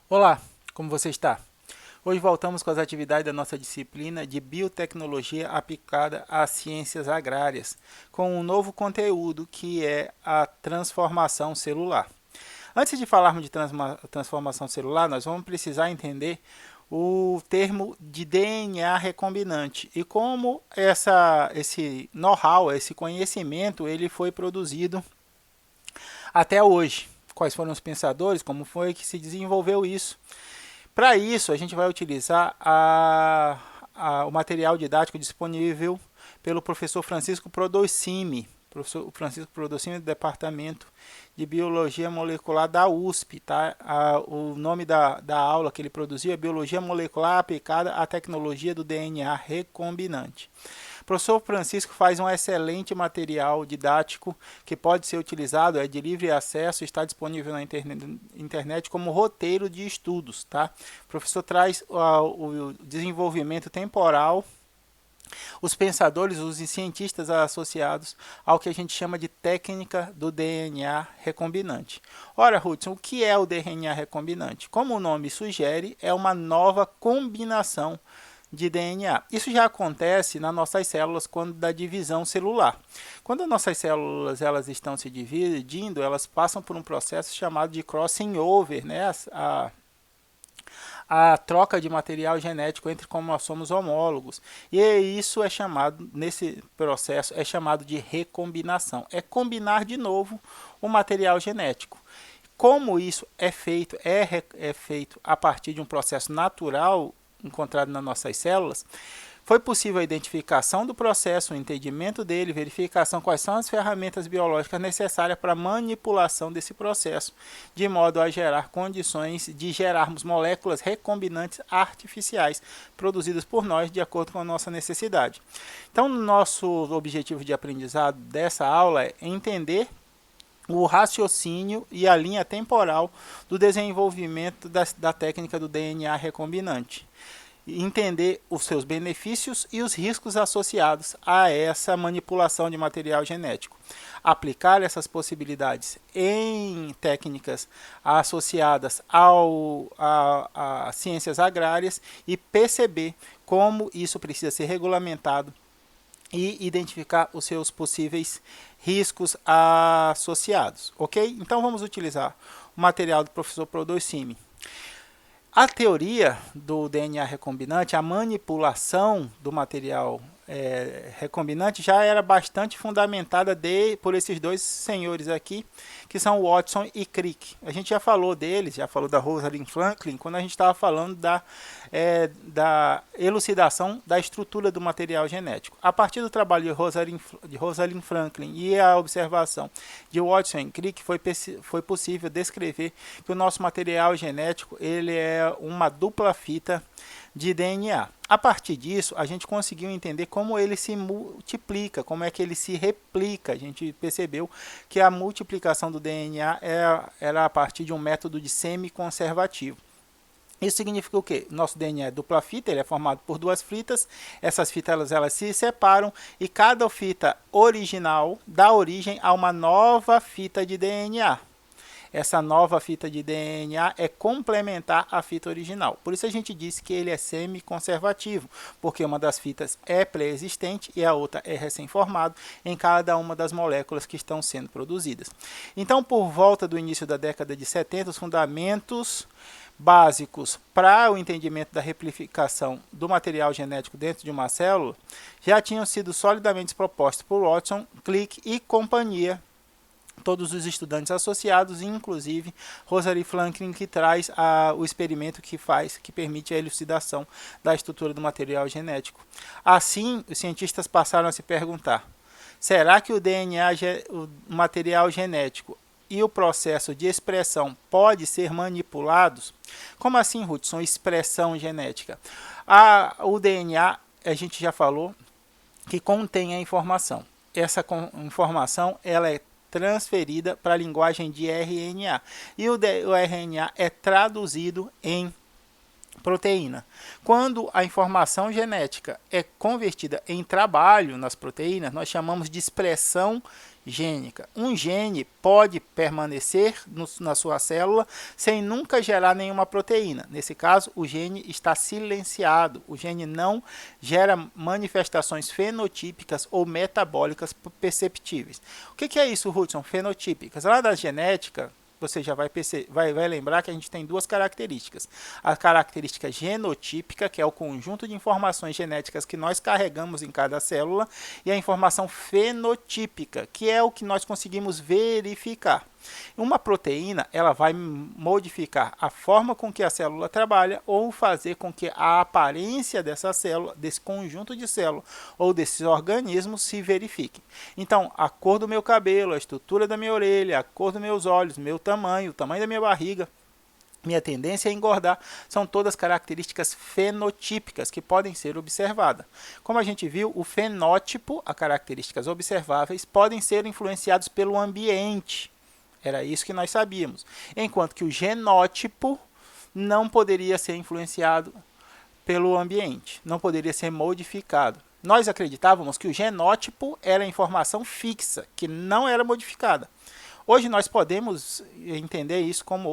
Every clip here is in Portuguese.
Olá, como você está? Hoje voltamos com as atividades da nossa disciplina de Biotecnologia aplicada às ciências agrárias, com um novo conteúdo que é a transformação celular. Antes de falarmos de transformação celular, nós vamos precisar entender o termo de DNA recombinante e como esse know-how, esse conhecimento, ele foi produzido até hoje. Quais foram os pensadores, como foi que se desenvolveu isso. Para isso, a gente vai utilizar o material didático disponível pelo professor Francisco Prodocimi. Professor Francisco Prodocimi, do Departamento de Biologia Molecular da USP. Tá? O nome da aula que ele produziu é Biologia Molecular aplicada à tecnologia do DNA recombinante. O professor Francisco faz um excelente material didático que pode ser utilizado, é de livre acesso, está disponível na internet como roteiro de estudos. Tá? O professor traz o desenvolvimento temporal, os pensadores, os cientistas associados ao que a gente chama de técnica do DNA recombinante. Ora, Hudson, o que é o DNA recombinante? Como o nome sugere, é uma nova combinação de DNA. Isso já acontece nas nossas células quando da divisão celular. Quando as nossas células elas estão se dividindo, elas passam por um processo chamado de crossing over, né? A troca de material genético entre como nós somos homólogos. E isso é chamado, nesse processo, é chamado de recombinação. É combinar de novo o material genético. Como isso é feito, é feito a partir de um processo natural encontrado nas nossas células, foi possível a identificação do processo, o entendimento dele, verificação quais são as ferramentas biológicas necessárias para a manipulação desse processo, de modo a gerar condições de gerarmos moléculas recombinantes artificiais, produzidas por nós de acordo com a nossa necessidade. Então, nosso objetivo de aprendizado dessa aula é entender o raciocínio e a linha temporal do desenvolvimento da técnica do DNA recombinante. Entender os seus benefícios e os riscos associados a essa manipulação de material genético. Aplicar essas possibilidades em técnicas associadas a ciências agrárias e perceber como isso precisa ser regulamentado e identificar os seus possíveis riscos associados, ok? Então vamos utilizar o material do professor Prodocimi. A teoria do DNA recombinante, a manipulação do material recombinante já era bastante fundamentada por esses dois senhores aqui, que são Watson e Crick. A gente já falou deles, já falou da Rosalind Franklin, quando a gente estava falando da elucidação da estrutura do material genético. A partir do trabalho de Rosalind Franklin e a observação de Watson e Crick, foi possível descrever que o nosso material genético ele é uma dupla fita de DNA. A partir disso, a gente conseguiu entender como ele se multiplica, como é que ele se replica. A gente percebeu que a multiplicação do DNA era a partir de um método de semi-conservativo. Isso significa o quê? Nosso DNA é dupla fita, ele é formado por duas fitas, essas fitas elas se separam e cada fita original dá origem a uma nova fita de DNA. Essa nova fita de DNA é complementar à fita original. Por isso a gente disse que ele é semi-conservativo, porque uma das fitas é pré-existente e a outra é recém-formado em cada uma das moléculas que estão sendo produzidas. Então, por volta do início da década de 70, os fundamentos básicos para o entendimento da replicação do material genético dentro de uma célula já tinham sido solidamente propostos por Watson, Crick e companhia, todos os estudantes associados, inclusive Rosalind Franklin, que traz o experimento que permite a elucidação da estrutura do material genético. Assim, os cientistas passaram a se perguntar: será que o DNA, o material genético e o processo de expressão pode ser manipulados? Como assim, Hudson, expressão genética? O DNA, a gente já falou, que contém a informação. Essa informação ela é transferida para a linguagem de RNA. E o RNA é traduzido em proteína. Quando a informação genética é convertida em trabalho nas proteínas, nós chamamos de expressão gênica. Um gene pode permanecer na sua célula sem nunca gerar nenhuma proteína. Nesse caso, o gene está silenciado. O gene não gera manifestações fenotípicas ou metabólicas perceptíveis. O que é isso, Hudson? Fenotípicas. Lá da genética, você já vai lembrar que a gente tem duas características. A característica genotípica, que é o conjunto de informações genéticas que nós carregamos em cada célula, e a informação fenotípica, que é o que nós conseguimos verificar. Uma proteína, ela vai modificar a forma com que a célula trabalha ou fazer com que a aparência dessa célula, desse conjunto de células ou desses organismos se verifique. Então, a cor do meu cabelo, a estrutura da minha orelha, a cor dos meus olhos, meu tamanho, o tamanho da minha barriga, minha tendência a engordar, são todas características fenotípicas que podem ser observadas. Como a gente viu, o fenótipo, as características observáveis, podem ser influenciados pelo ambiente. Era isso que nós sabíamos. Enquanto que o genótipo não poderia ser influenciado pelo ambiente, não poderia ser modificado. Nós acreditávamos que o genótipo era informação fixa, que não era modificada. Hoje nós podemos entender isso como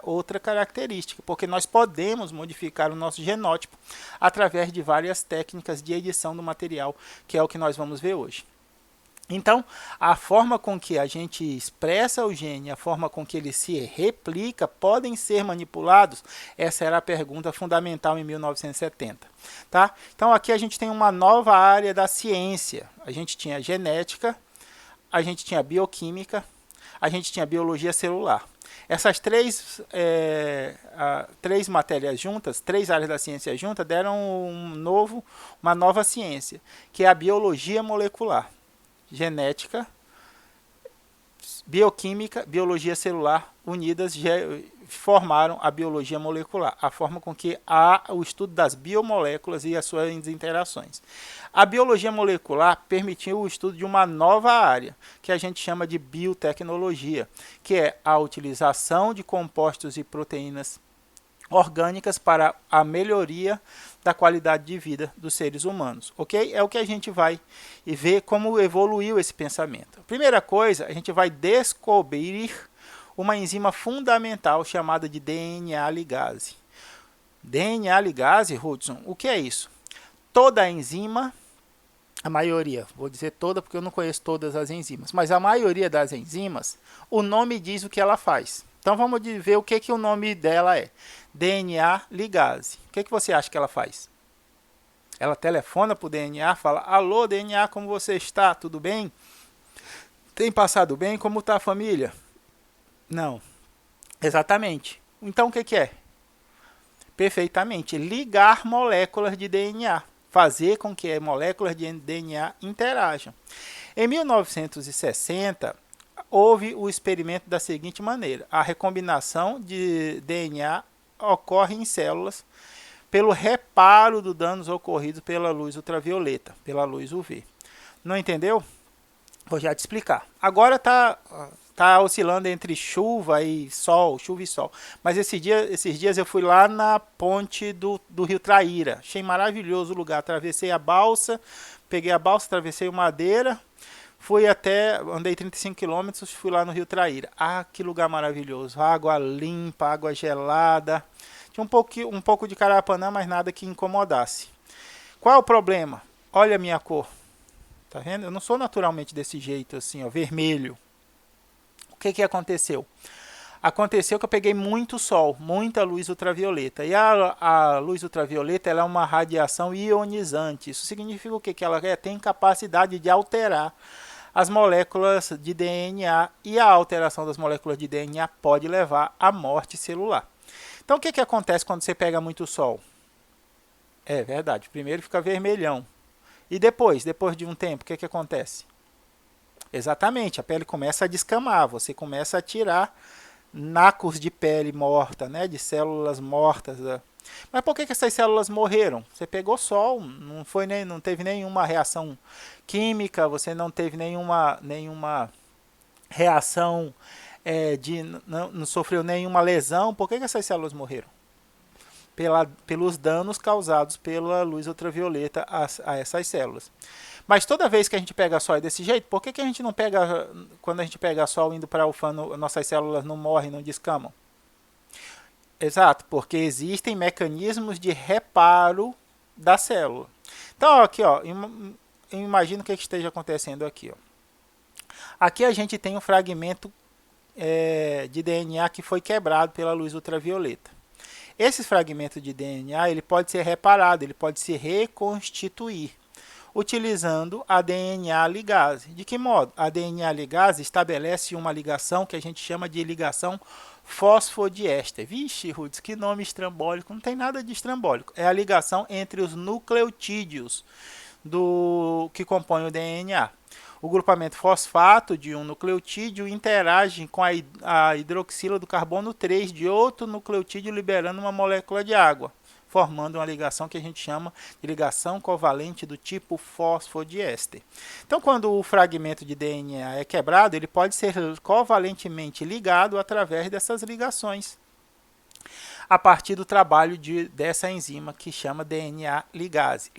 outra característica, porque nós podemos modificar o nosso genótipo através de várias técnicas de edição do material, que é o que nós vamos ver hoje. Então, a forma com que a gente expressa o gene, a forma com que ele se replica, podem ser manipulados? Essa era a pergunta fundamental em 1970. Tá? Então, aqui a gente tem uma nova área da ciência. A gente tinha genética, a gente tinha bioquímica, a gente tinha biologia celular. Essas três matérias juntas, três áreas da ciência juntas, deram uma nova ciência, que é a biologia molecular. Genética, bioquímica, biologia celular unidas formaram a biologia molecular, a forma com que há o estudo das biomoléculas e as suas interações. A biologia molecular permitiu o estudo de uma nova área, que a gente chama de biotecnologia, que é a utilização de compostos e proteínas orgânicas para a melhoria da qualidade de vida dos seres humanos, ok? É o que a gente vai ver como evoluiu esse pensamento. Primeira coisa, a gente vai descobrir uma enzima fundamental chamada de DNA ligase. DNA ligase, Hudson, o que é isso? Toda enzima, a maioria, vou dizer toda porque eu não conheço todas as enzimas, mas a maioria das enzimas, o nome diz o que ela faz. Então vamos ver o que o nome dela é. DNA ligase. O que você acha que ela faz? Ela telefona para o DNA, fala: alô DNA, como você está? Tudo bem? Tem passado bem? Como está a família? Não. Exatamente. Então o que é? Perfeitamente. Ligar moléculas de DNA. Fazer com que moléculas de DNA interajam. Em 1960, houve o experimento da seguinte maneira: a recombinação de DNA ocorre em células pelo reparo dos danos ocorridos pela luz ultravioleta, pela luz UV. Não entendeu? Vou já te explicar. Agora está oscilando entre chuva e sol. Mas esses dias eu fui lá na ponte do Rio Traíra. Achei maravilhoso o lugar. Atravessei a balsa, peguei a balsa, atravessei o Madeira. Andei 35 quilômetros, fui lá no Rio Traíra. Ah, que lugar maravilhoso. Água limpa, água gelada. Tinha um pouco de carapanã, mas nada que incomodasse. Qual é o problema? Olha a minha cor. Tá vendo? Eu não sou naturalmente desse jeito, assim, ó, vermelho. O que aconteceu? Aconteceu que eu peguei muito sol, muita luz ultravioleta. E a luz ultravioleta ela é uma radiação ionizante. Isso significa o quê? Que ela tem capacidade de alterar as moléculas de DNA, e a alteração das moléculas de DNA pode levar à morte celular. Então o que acontece quando você pega muito sol? É verdade, primeiro fica vermelhão. E depois de um tempo, o que acontece? Exatamente, a pele começa a descamar, você começa a tirar nacos de pele morta, né, de células mortas. Mas por que essas células morreram? Você pegou sol, não teve nenhuma reação química, você não teve nenhuma reação, não sofreu nenhuma lesão. Por que essas células morreram? pelos danos causados pela luz ultravioleta a essas células. Mas toda vez que a gente pega sol é desse jeito, por que a gente não pega, quando a gente pega sol indo para UFA, nossas células não morrem, não descamam? Exato, porque existem mecanismos de reparo da célula. Então, aqui, ó, imagina o que esteja acontecendo aqui. Ó. Aqui a gente tem um fragmento de DNA que foi quebrado pela luz ultravioleta. Esse fragmento de DNA ele pode ser reparado, ele pode se reconstituir, utilizando a DNA ligase. De que modo? A DNA ligase estabelece uma ligação que a gente chama de ligação fosfodiéster. Vixe, Rudes, que nome estrambólico. Não tem nada de estrambólico. É a ligação entre os nucleotídeos que compõem o DNA. O grupamento fosfato de um nucleotídeo interage com a hidroxila do carbono 3 de outro nucleotídeo, liberando uma molécula de água, formando uma ligação que a gente chama de ligação covalente do tipo fosfodiéster. Então, quando o fragmento de DNA é quebrado, ele pode ser covalentemente ligado através dessas ligações, a partir do trabalho dessa enzima que chama DNA ligase.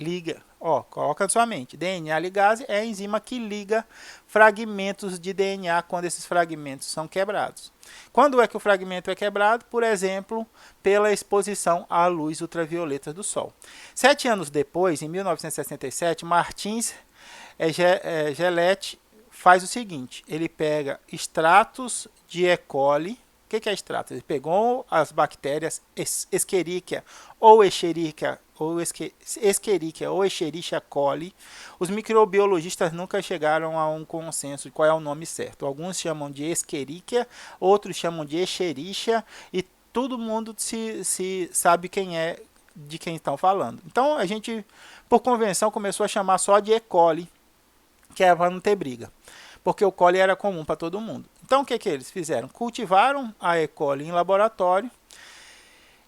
Coloca na sua mente. DNA ligase é a enzima que liga fragmentos de DNA quando esses fragmentos são quebrados. Quando é que o fragmento é quebrado? Por exemplo, pela exposição à luz ultravioleta do Sol. 7 anos depois, em 1967, Martins Gelete faz o seguinte, ele pega extratos de E. coli. O que é extrato? Ele pegou as bactérias Escherichia ou Escherichia coli. Os microbiologistas nunca chegaram a um consenso de qual é o nome certo. Alguns chamam de Escherichia, outros chamam de Escherichia, e todo mundo se sabe de quem estão falando. Então a gente, por convenção, começou a chamar só de E. coli, que é para não ter briga, porque o coli era comum para todo mundo. Então, o que eles fizeram? Cultivaram a E. coli em laboratório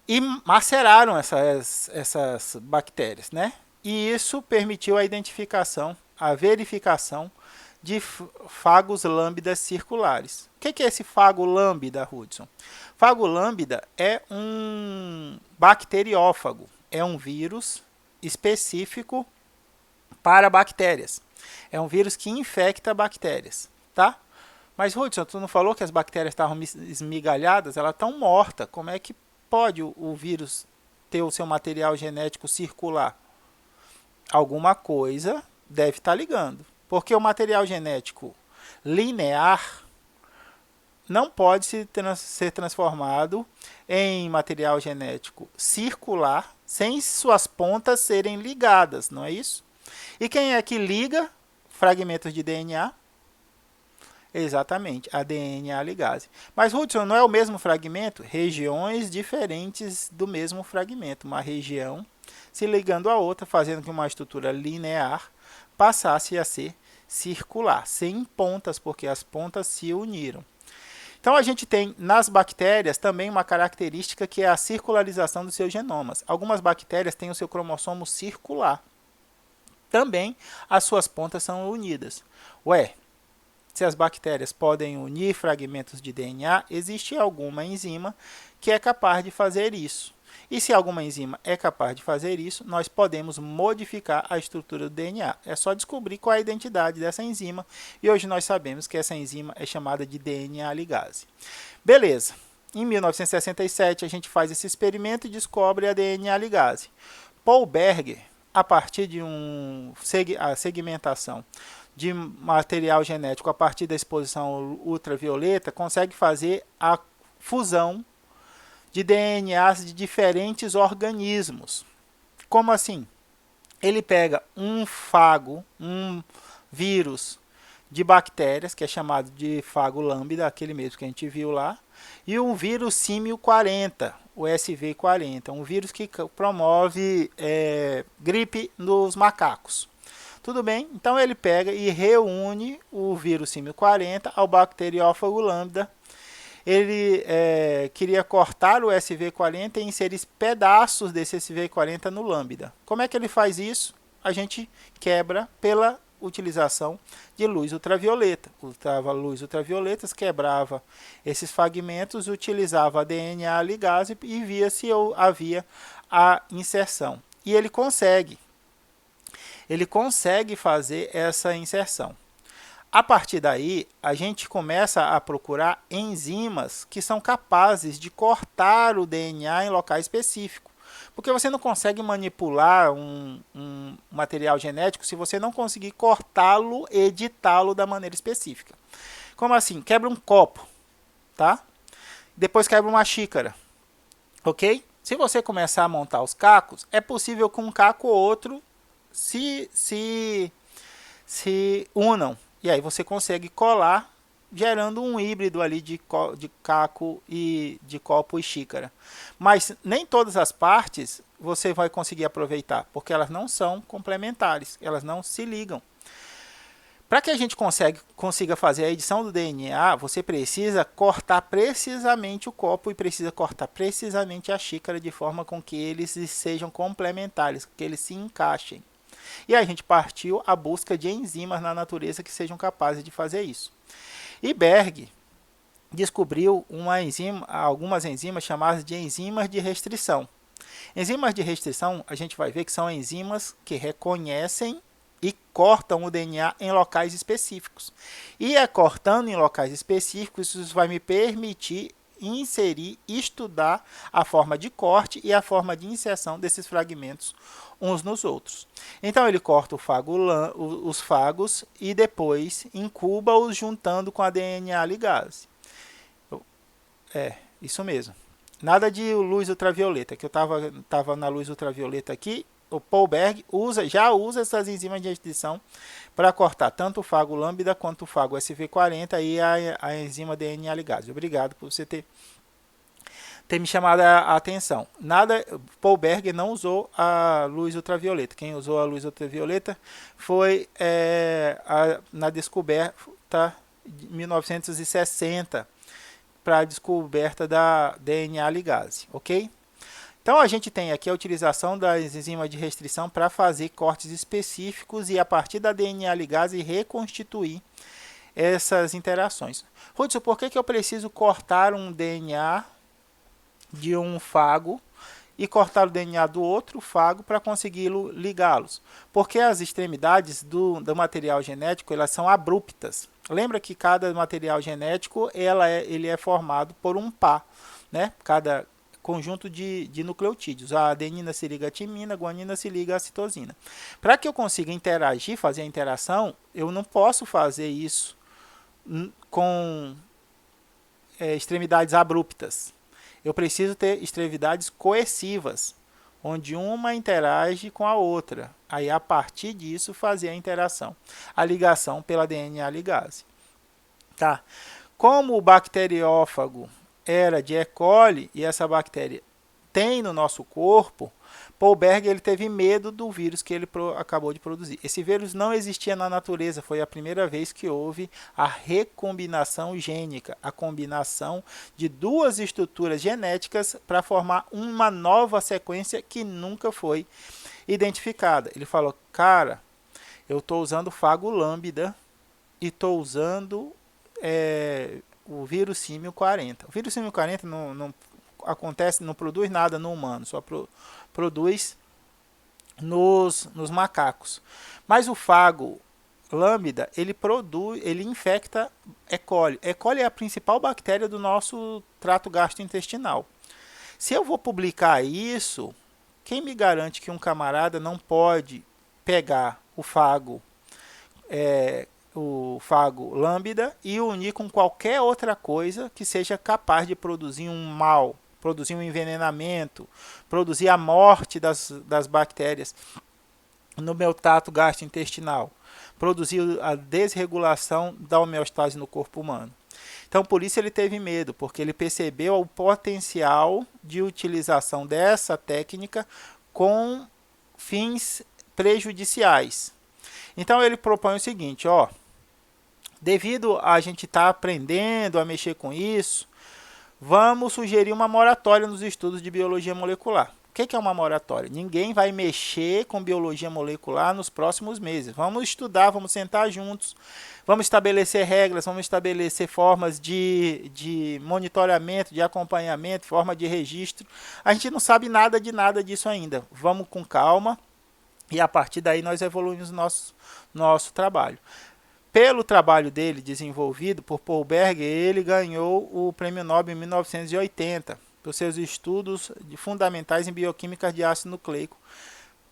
e maceraram essas bactérias, né? E isso permitiu a identificação, a verificação de fagos lambda circulares. O que é esse fago lambda, Hudson? Fago lambda é um bacteriófago, é um vírus específico para bactérias. É um vírus que infecta bactérias, tá? Mas, Hudson, tu não falou que as bactérias estavam esmigalhadas? Elas estão mortas. Como é que pode o vírus ter o seu material genético circular? Alguma coisa deve estar ligando. Porque o material genético linear não pode ser transformado em material genético circular sem suas pontas serem ligadas, não é isso? E quem é que liga fragmentos de DNA? Exatamente, a DNA ligase. Mas, Hudson, não é o mesmo fragmento? Regiões diferentes do mesmo fragmento. Uma região se ligando à outra, fazendo que uma estrutura linear passasse a ser circular, sem pontas, porque as pontas se uniram. Então, a gente tem nas bactérias também uma característica que é a circularização dos seus genomas. Algumas bactérias têm o seu cromossomo circular. Também as suas pontas são unidas. Se as bactérias podem unir fragmentos de DNA, existe alguma enzima que é capaz de fazer isso. E se alguma enzima é capaz de fazer isso, nós podemos modificar a estrutura do DNA. É só descobrir qual é a identidade dessa enzima. E hoje nós sabemos que essa enzima é chamada de DNA ligase. Beleza. Em 1967, a gente faz esse experimento e descobre a DNA ligase. Paul Berger, a partir de a segmentação de material genético a partir da exposição ultravioleta, consegue fazer a fusão de DNAs de diferentes organismos. Como assim? Ele pega um vírus de bactérias, que é chamado de fago lambda, aquele mesmo que a gente viu lá, e um vírus símio 40, o SV40, um vírus que promove gripe nos macacos. Tudo bem? Então ele pega e reúne o vírus símio 40 ao bacteriófago lambda. Ele queria cortar o SV40 e inserir pedaços desse SV40 no lambda. Como é que ele faz isso? A gente quebra pela utilização de luz ultravioleta. Usava luz ultravioleta, quebrava esses fragmentos, utilizava a DNA ligase e via se havia a inserção. E ele consegue fazer essa inserção. A partir daí, a gente começa a procurar enzimas que são capazes de cortar o DNA em local específico. Porque você não consegue manipular um material genético se você não conseguir cortá-lo, editá-lo da maneira específica. Como assim? Quebra um copo, tá? Depois quebra uma xícara, ok? Se você começar a montar os cacos, é possível que um caco ou outro se unam. E aí você consegue colar, gerando um híbrido ali de caco e de copo e xícara. Mas nem todas as partes você vai conseguir aproveitar, porque elas não são complementares, elas não se ligam. Para que a gente consiga fazer a edição do DNA, você precisa cortar precisamente o copo e precisa cortar precisamente a xícara de forma com que eles sejam complementares, que eles se encaixem. E a gente partiu à busca de enzimas na natureza que sejam capazes de fazer isso. E Berg descobriu algumas enzimas chamadas de enzimas de restrição. Enzimas de restrição, a gente vai ver que são enzimas que reconhecem e cortam o DNA em locais específicos. E cortando em locais específicos, isso vai me permitir inserir, estudar a forma de corte e a forma de inserção desses fragmentos uns nos outros. Então ele corta os fagos e depois incuba-os juntando com a DNA ligase. Isso mesmo. Nada de luz ultravioleta, que eu estava na luz ultravioleta aqui. O Paul Berg já usa essas enzimas de restrição para cortar tanto o fago lambda quanto o fago SV40 e a enzima DNA ligase. Obrigado por você ter me chamado a atenção. Paul Berg não usou a luz ultravioleta. Quem usou a luz ultravioleta foi na descoberta de 1960 para a descoberta da DNA ligase, ok? Então a gente tem aqui a utilização das enzimas de restrição para fazer cortes específicos e a partir da DNA ligase reconstituir essas interações. Hudson, por que eu preciso cortar um DNA de um fago e cortar o DNA do outro fago para conseguir ligá-los? Porque as extremidades do material genético elas são abruptas. Lembra que cada material genético ele é formado por um par, né? Cada conjunto de nucleotídeos. A adenina se liga à timina, a guanina se liga à citosina. Para que eu consiga interagir, fazer a interação, eu não posso fazer isso com extremidades abruptas. Eu preciso ter extremidades coercivas, onde uma interage com a outra. Aí, a partir disso, fazer a interação, a ligação pela DNA ligase. Tá? Como o bacteriófago era de E. coli e essa bactéria tem no nosso corpo, Paul Berg ele teve medo do vírus que ele acabou de produzir. Esse vírus não existia na natureza, foi a primeira vez que houve a recombinação gênica, a combinação de duas estruturas genéticas para formar uma nova sequência que nunca foi identificada. Ele falou, cara, eu estou usando fago lambda e estou usando o vírus símio 40. O vírus símio 40 não acontece, não produz nada no humano, só produz nos macacos. Mas o fago lambda, ele infecta E. coli. E. coli é a principal bactéria do nosso trato gastrointestinal. Se eu vou publicar isso, quem me garante que um camarada não pode pegar o fago lambda e unir com qualquer outra coisa que seja capaz de produzir um mal, produzir um envenenamento, produzir a morte das bactérias no meu trato gastrointestinal, produzir a desregulação da homeostase no corpo humano. Então, por isso ele teve medo, porque ele percebeu o potencial de utilização dessa técnica com fins prejudiciais. Então, ele propõe o seguinte, devido a gente estar aprendendo a mexer com isso, vamos sugerir uma moratória nos estudos de biologia molecular. O que é uma moratória? Ninguém vai mexer com biologia molecular nos próximos meses. Vamos estudar, vamos sentar juntos, vamos estabelecer regras, vamos estabelecer formas de monitoramento, de acompanhamento, forma de registro. A gente não sabe nada disso ainda. Vamos com calma e a partir daí nós evoluímos nosso trabalho. Pelo trabalho dele desenvolvido por Paul Berger, ele ganhou o Prêmio Nobel em 1980 por seus estudos fundamentais em bioquímica de ácido nucleico,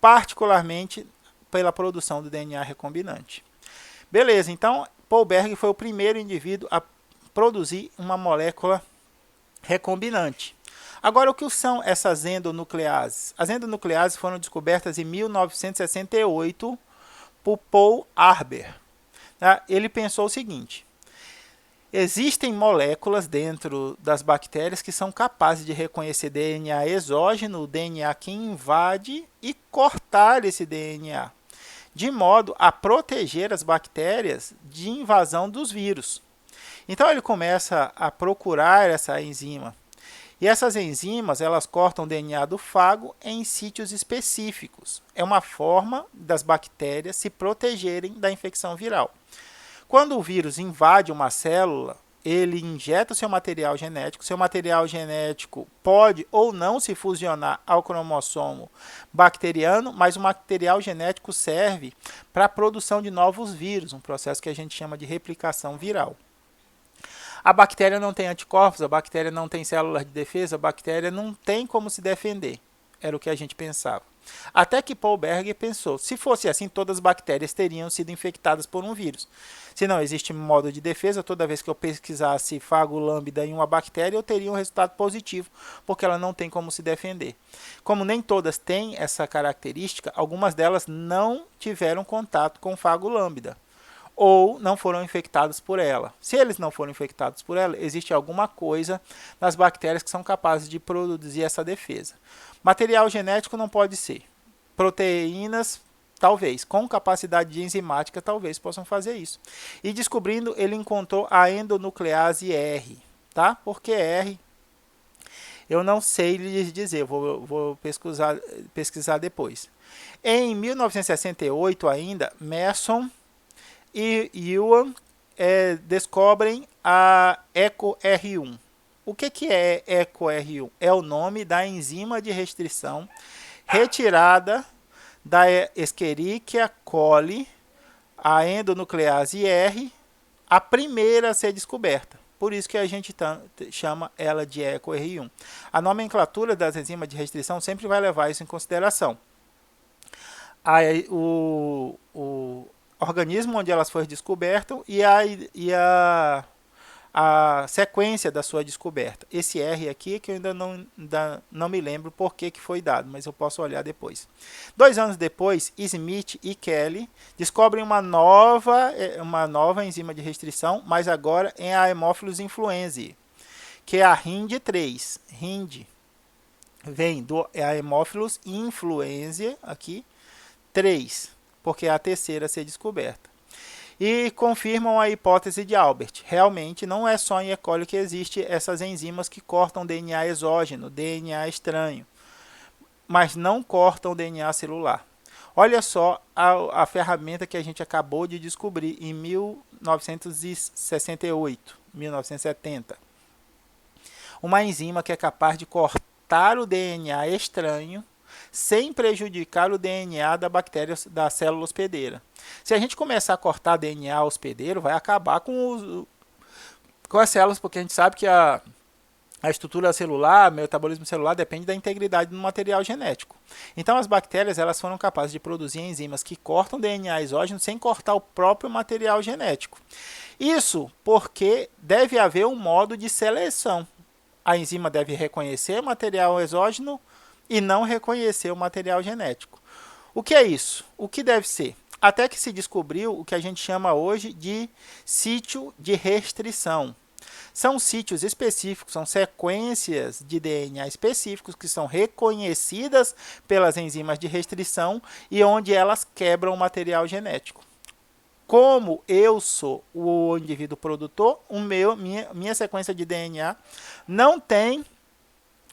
particularmente pela produção do DNA recombinante. Beleza, então Paul Berger foi o primeiro indivíduo a produzir uma molécula recombinante. Agora, o que são essas endonucleases? As endonucleases foram descobertas em 1968 por Paul Arber. Ele pensou o seguinte: existem moléculas dentro das bactérias que são capazes de reconhecer DNA exógeno, o DNA que invade, e cortar esse DNA, de modo a proteger as bactérias de invasão dos vírus. Então ele começa a procurar essa enzima. E essas enzimas, elas cortam o DNA do fago em sítios específicos. É uma forma das bactérias se protegerem da infecção viral. Quando o vírus invade uma célula, ele injeta o seu material genético pode ou não se fusionar ao cromossomo bacteriano, mas o material genético serve para a produção de novos vírus, um processo que a gente chama de replicação viral. A bactéria não tem anticorpos, a bactéria não tem células de defesa, a bactéria não tem como se defender. Era o que a gente pensava. Até que Paul Berger pensou, se fosse assim, todas as bactérias teriam sido infectadas por um vírus. Se não existe modo de defesa, toda vez que eu pesquisasse fago lambda em uma bactéria, eu teria um resultado positivo, porque ela não tem como se defender. Como nem todas têm essa característica, algumas delas não tiveram contato com fago lambda, ou não foram infectados por ela. Se eles não foram infectados por ela, existe alguma coisa nas bactérias que são capazes de produzir essa defesa. Material genético não pode ser. Proteínas, talvez. Com capacidade de enzimática, talvez possam fazer isso. E descobrindo, ele encontrou a endonuclease R. Tá? Por que R? Eu não sei lhes dizer, vou pesquisar depois. Em 1968 ainda, Mason e Yuan descobrem a EcoR1. O que é EcoR1? É o nome da enzima de restrição retirada da Escherichia coli, a endonuclease R, a primeira a ser descoberta. Por isso que a gente chama ela de EcoR1. A nomenclatura das enzimas de restrição sempre vai levar isso em consideração. O organismo onde elas foram descobertas e a sequência da sua descoberta. Esse R aqui que eu ainda não me lembro por que foi dado, mas eu posso olhar depois. 2 anos depois, Smith e Kelly descobrem uma nova enzima de restrição, mas agora em Haemophilus influenzae, que é a HIND3. HIND vem do Haemophilus influenzae aqui 3, porque é a terceira a ser descoberta. E confirmam a hipótese de Albert. Realmente não é só em E. coli que existem essas enzimas que cortam DNA exógeno, DNA estranho, mas não cortam DNA celular. Olha só a ferramenta que a gente acabou de descobrir em 1968, 1970. Uma enzima que é capaz de cortar o DNA estranho sem prejudicar o DNA da bactéria, da célula hospedeira. Se a gente começar a cortar DNA hospedeiro, vai acabar com as células, porque a gente sabe que a estrutura celular, o metabolismo celular depende da integridade do material genético. Então as bactérias elas foram capazes de produzir enzimas que cortam DNA exógeno sem cortar o próprio material genético. Isso porque deve haver um modo de seleção. A enzima deve reconhecer o material exógeno e não reconhecer o material genético. O que é isso? O que deve ser? Até que se descobriu o que a gente chama hoje de sítio de restrição. São sítios específicos, são sequências de DNA específicos que são reconhecidas pelas enzimas de restrição e onde elas quebram o material genético. como eu sou o indivíduo produtor, minha sequência de DNA não tem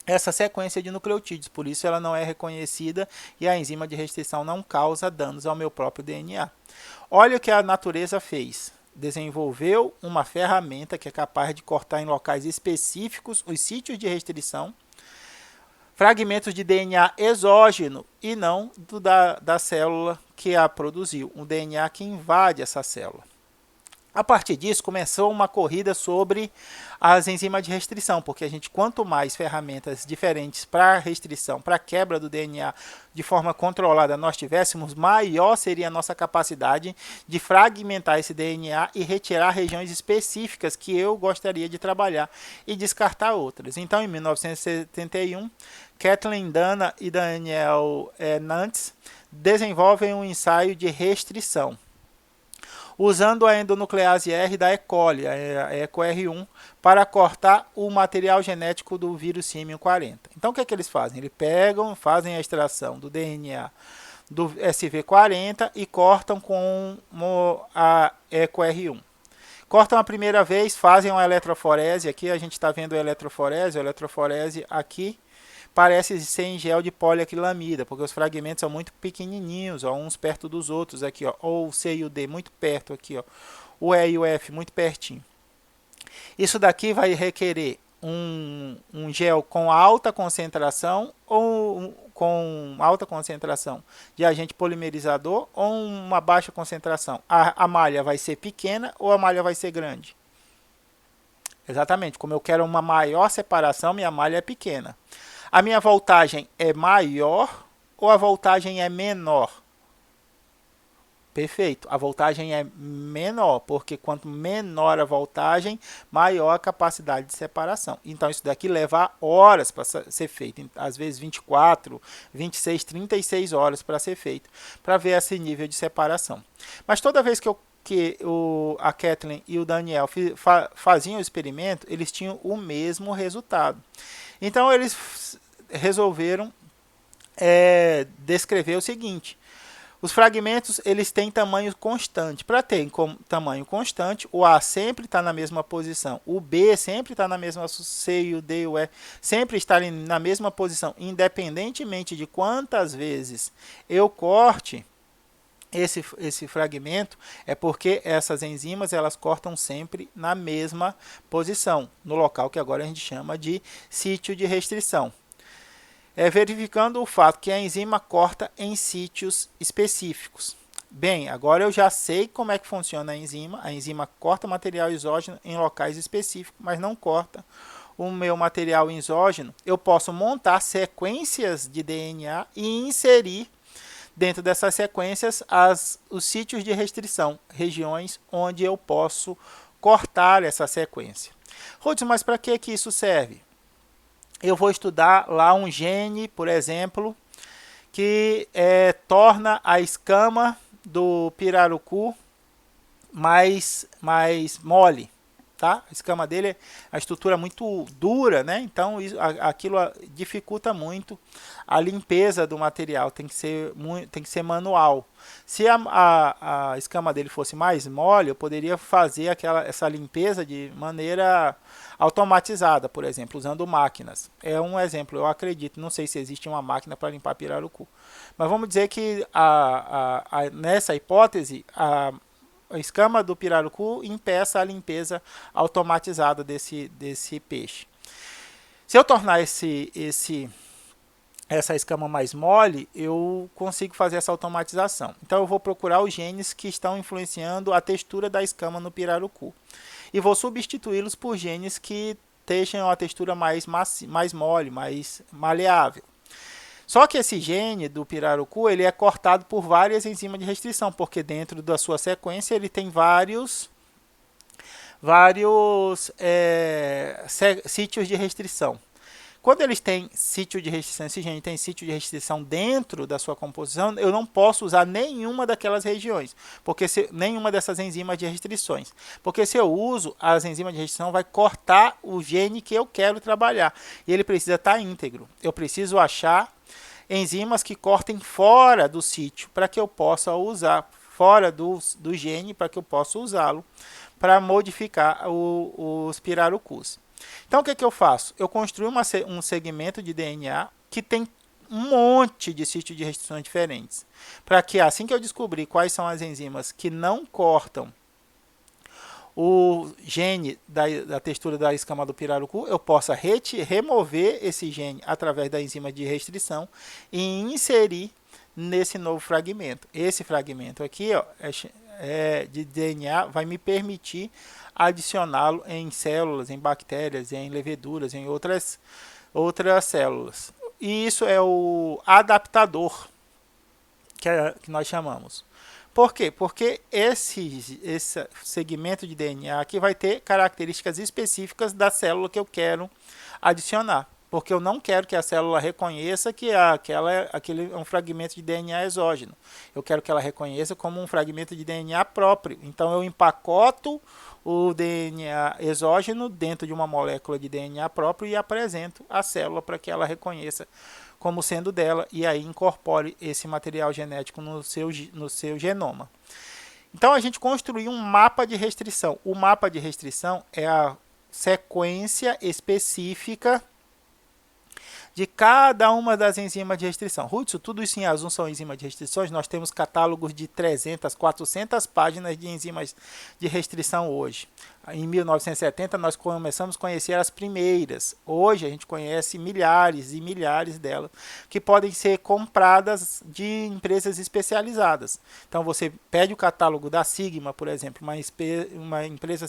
essa sequência de nucleotídeos, por isso ela não é reconhecida e a enzima de restrição não causa danos ao meu próprio DNA. Olha o que a natureza fez. Desenvolveu uma ferramenta que é capaz de cortar em locais específicos os sítios de restrição, fragmentos de DNA exógeno e não da célula que a produziu, um DNA que invade essa célula. A partir disso, começou uma corrida sobre as enzimas de restrição, porque a gente, quanto mais ferramentas diferentes para restrição, para quebra do DNA de forma controlada nós tivéssemos, maior seria a nossa capacidade de fragmentar esse DNA e retirar regiões específicas que eu gostaria de trabalhar e descartar outras. Então, em 1971, Kathleen Dana e Daniel Nantes desenvolvem um ensaio de restrição, usando a endonuclease R da E. coli, a EcoR1, para cortar o material genético do vírus Simian 40. Então, o que é que eles fazem? Eles fazem a extração do DNA do SV40 e cortam com a EcoR1. Cortam a primeira vez, fazem uma eletroforese. Aqui a gente está vendo a eletroforese aqui parece ser em gel de poliacrilamida, porque os fragmentos são muito pequenininhos, ó, uns perto dos outros aqui, ó, ou o C e o D muito perto aqui, ó, o E e o F muito pertinho. Isso daqui vai requerer um gel com alta concentração ou com alta concentração de agente polimerizador ou uma baixa concentração. A malha vai ser pequena ou a malha vai ser grande? Exatamente, como eu quero uma maior separação, minha malha é pequena. A minha voltagem é maior ou a voltagem é menor? Perfeito, a voltagem é menor, porque quanto menor a voltagem, maior a capacidade de separação. Então, isso daqui leva horas para ser feito, às vezes 24, 26, 36 horas para ser feito, para ver esse nível de separação. Mas toda vez que a Kathleen e o Daniel faziam o experimento, eles tinham o mesmo resultado. Então, eles resolveram descrever o seguinte: os fragmentos eles têm tamanho constante. Para ter tamanho constante, o A sempre está na mesma posição, o B sempre está na mesma, o C e o D e o E sempre estarem na mesma posição, independentemente de quantas vezes eu corte esse fragmento, é porque essas enzimas elas cortam sempre na mesma posição, no local que agora a gente chama de sítio de restrição. Verificando o fato que a enzima corta em sítios específicos. Bem, agora eu já sei como é que funciona a enzima. A enzima corta material exógeno em locais específicos, mas não corta o meu material exógeno. Eu posso montar sequências de DNA e inserir dentro dessas sequências os sítios de restrição, regiões onde eu posso cortar essa sequência. Rudes, mas para que isso serve? Eu vou estudar lá um gene, por exemplo, que torna a escama do pirarucu mais mole. Tá? A escama dele, a estrutura é muito dura, né? Então aquilo dificulta muito a limpeza do material, tem que ser manual. Se a escama dele fosse mais mole, eu poderia fazer essa limpeza de maneira automatizada, por exemplo, usando máquinas. É um exemplo, eu acredito, não sei se existe uma máquina para limpar pirarucu. Mas vamos dizer que nessa hipótese, a escama do pirarucu impeça a limpeza automatizada desse peixe. Se eu tornar essa escama mais mole, eu consigo fazer essa automatização. Então eu vou procurar os genes que estão influenciando a textura da escama no pirarucu. E vou substituí-los por genes que deixam a textura mais mole, mais maleável. Só que esse gene do pirarucu ele é cortado por várias enzimas de restrição, porque dentro da sua sequência ele tem vários sítios de restrição. Quando eles têm sítio de restrição, esse gene tem sítio de restrição dentro da sua composição, eu não posso usar nenhuma daquelas regiões, nenhuma dessas enzimas de restrições. Porque se eu uso, as enzimas de restrição vai cortar o gene que eu quero trabalhar. E ele precisa estar íntegro. Eu preciso achar enzimas que cortem fora do sítio para que eu possa usar, fora do gene para que eu possa usá-lo para modificar os pirarucus. Então, o que eu faço? Eu construo um segmento de DNA que tem um monte de sítios de restrições diferentes, para que assim que eu descobrir quais são as enzimas que não cortam o gene da textura da escama do pirarucu, eu possa remover esse gene através da enzima de restrição e inserir nesse novo fragmento. Esse fragmento aqui, ó, de DNA vai me permitir adicioná-lo em células, em bactérias, em leveduras, em outras células. E isso é o adaptador que nós chamamos. Por quê? Porque esse segmento de DNA aqui vai ter características específicas da célula que eu quero adicionar. Porque eu não quero que a célula reconheça que aquele é um fragmento de DNA exógeno. Eu quero que ela reconheça como um fragmento de DNA próprio. Então eu empacoto o DNA exógeno dentro de uma molécula de DNA próprio e apresento a célula para que ela reconheça como sendo dela e aí incorpore esse material genético no seu genoma. Então a gente construiu um mapa de restrição. O mapa de restrição é a sequência específica de cada uma das enzimas de restrição. Hudson, tudo isso em azul são enzimas de restrições. Nós temos catálogos de 300, 400 páginas de enzimas de restrição hoje. Em 1970 nós começamos a conhecer as primeiras. Hoje a gente conhece milhares e milhares delas que podem ser compradas de empresas especializadas. Então você pede o catálogo da Sigma, por exemplo, uma empresa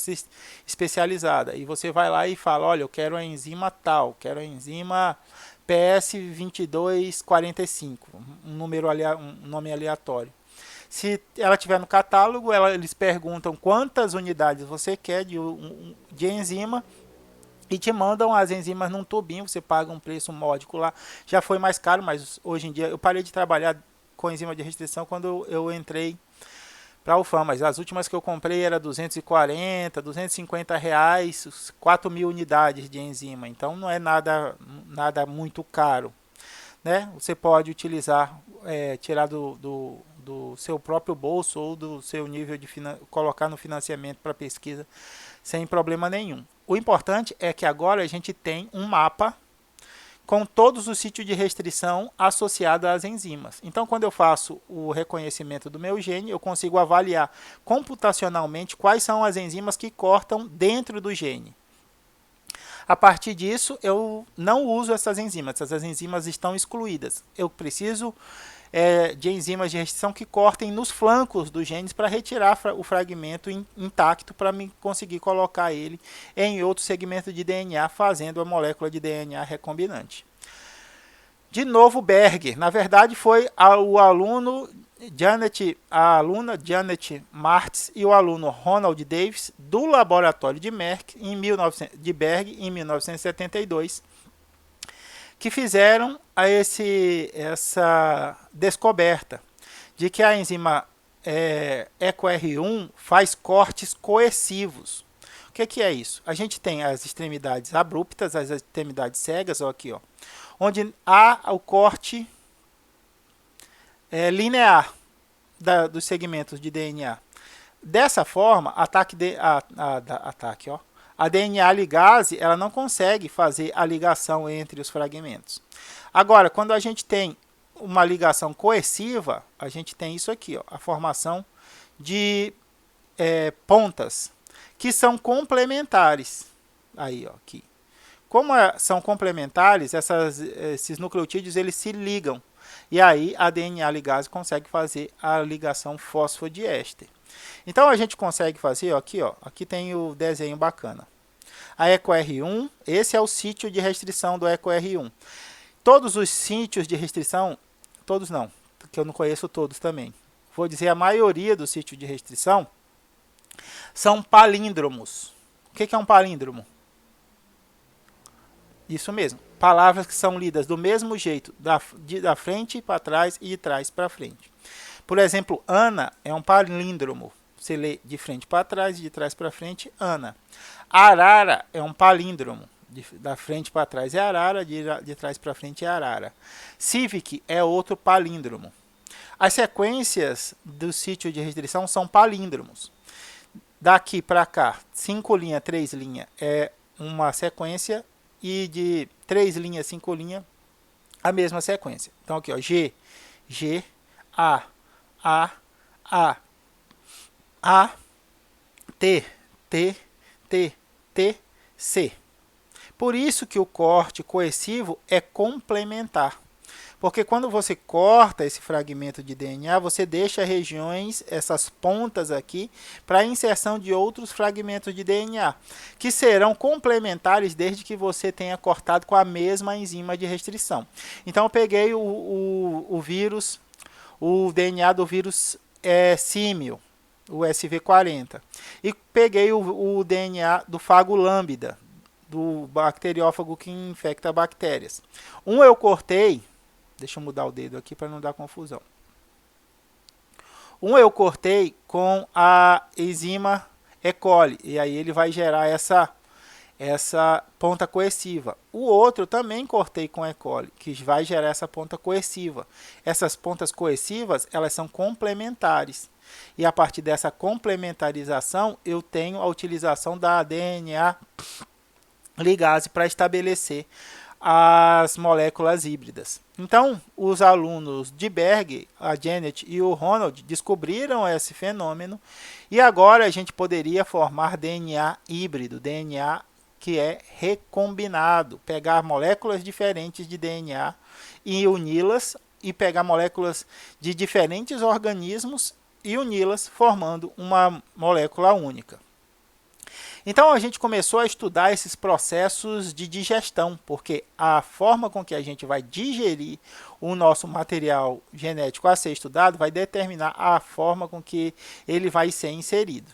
especializada, e você vai lá e fala, olha, eu quero a enzima tal, quero a enzima PS2245, um nome aleatório. Se ela tiver no catálogo, eles perguntam quantas unidades você quer de enzima e te mandam as enzimas num tubinho. Você paga um preço módico lá. Já foi mais caro, mas hoje em dia eu parei de trabalhar com enzima de restrição quando eu entrei para a UFAM, mas as últimas que eu comprei era 240, 250 reais, 4.000 unidades de enzima. Então não é nada muito caro, né? Você pode utilizar, tirar do seu próprio bolso ou do seu nível de colocar no financiamento para pesquisa sem problema nenhum. O importante é que agora a gente tem um mapa com todos os sítios de restrição associados às enzimas. Então, quando eu faço o reconhecimento do meu gene, eu consigo avaliar computacionalmente quais são as enzimas que cortam dentro do gene. A partir disso, eu não uso essas enzimas estão excluídas. Eu preciso de enzimas de restrição que cortem nos flancos dos genes para retirar o fragmento intacto para me conseguir colocar ele em outro segmento de DNA, fazendo a molécula de DNA recombinante. De novo, Berger. Na verdade, foi a aluna Janet Martins e o aluno Ronald Davis, do laboratório de Berger, em 1972, que fizeram essa descoberta de que a enzima EcoR1 faz cortes coercivos. O que é isso? A gente tem as extremidades abruptas, as extremidades cegas, aqui, onde há o corte linear dos segmentos de DNA. Dessa forma, a DNA ligase ela não consegue fazer a ligação entre os fragmentos. Agora, quando a gente tem uma ligação coerciva, a gente tem isso aqui, a formação de pontas, que são complementares. Aí, aqui. Como são complementares, esses nucleotídeos eles se ligam. E aí a DNA ligase consegue fazer a ligação fosfodiéster. Então a gente consegue fazer, aqui tem o desenho bacana. A EcoR1, esse é o sítio de restrição do EcoR1. Todos os sítios de restrição, todos não, porque eu não conheço todos também. Vou dizer a maioria dos sítios de restrição são palíndromos. O que é um palíndromo? Isso mesmo, palavras que são lidas do mesmo jeito, da frente para trás e de trás para frente. Por exemplo, Ana é um palíndromo. Você lê de frente para trás e de trás para frente, Ana. Arara é um palíndromo. Da frente para trás é Arara, de trás para frente é Arara. Civic é outro palíndromo. As sequências do sítio de restrição são palíndromos. Daqui para cá, 5 linhas, 3 linhas é uma sequência, e de 3 linhas, 5 linhas, a mesma sequência. Então aqui, ó, G, G, A, A, A, T, T, T, T, C. Por isso que o corte coercivo é complementar. Porque quando você corta esse fragmento de DNA, você deixa regiões, essas pontas aqui, para a inserção de outros fragmentos de DNA, que serão complementares desde que você tenha cortado com a mesma enzima de restrição. Então eu peguei o vírus, o DNA do vírus símil, o SV40, e peguei o DNA do fago lambda, do bacteriófago que infecta bactérias. Um eu cortei, deixa eu mudar o dedo aqui para não dar confusão. Um eu cortei com a enzima E. coli, e aí ele vai gerar essa ponta coerciva. O outro também cortei com E. coli, que vai gerar essa ponta coerciva. Essas pontas coercivas, elas são complementares. E a partir dessa complementarização, eu tenho a utilização da DNA ligase para estabelecer as moléculas híbridas. Então, os alunos de Berg, a Janet e o Ronald, descobriram esse fenômeno, e agora a gente poderia formar DNA híbrido, DNA que é recombinado, pegar moléculas diferentes de DNA e uni-las, e pegar moléculas de diferentes organismos e uni-las, formando uma molécula única. Então a gente começou a estudar esses processos de digestão, porque a forma com que a gente vai digerir o nosso material genético a ser estudado vai determinar a forma com que ele vai ser inserido.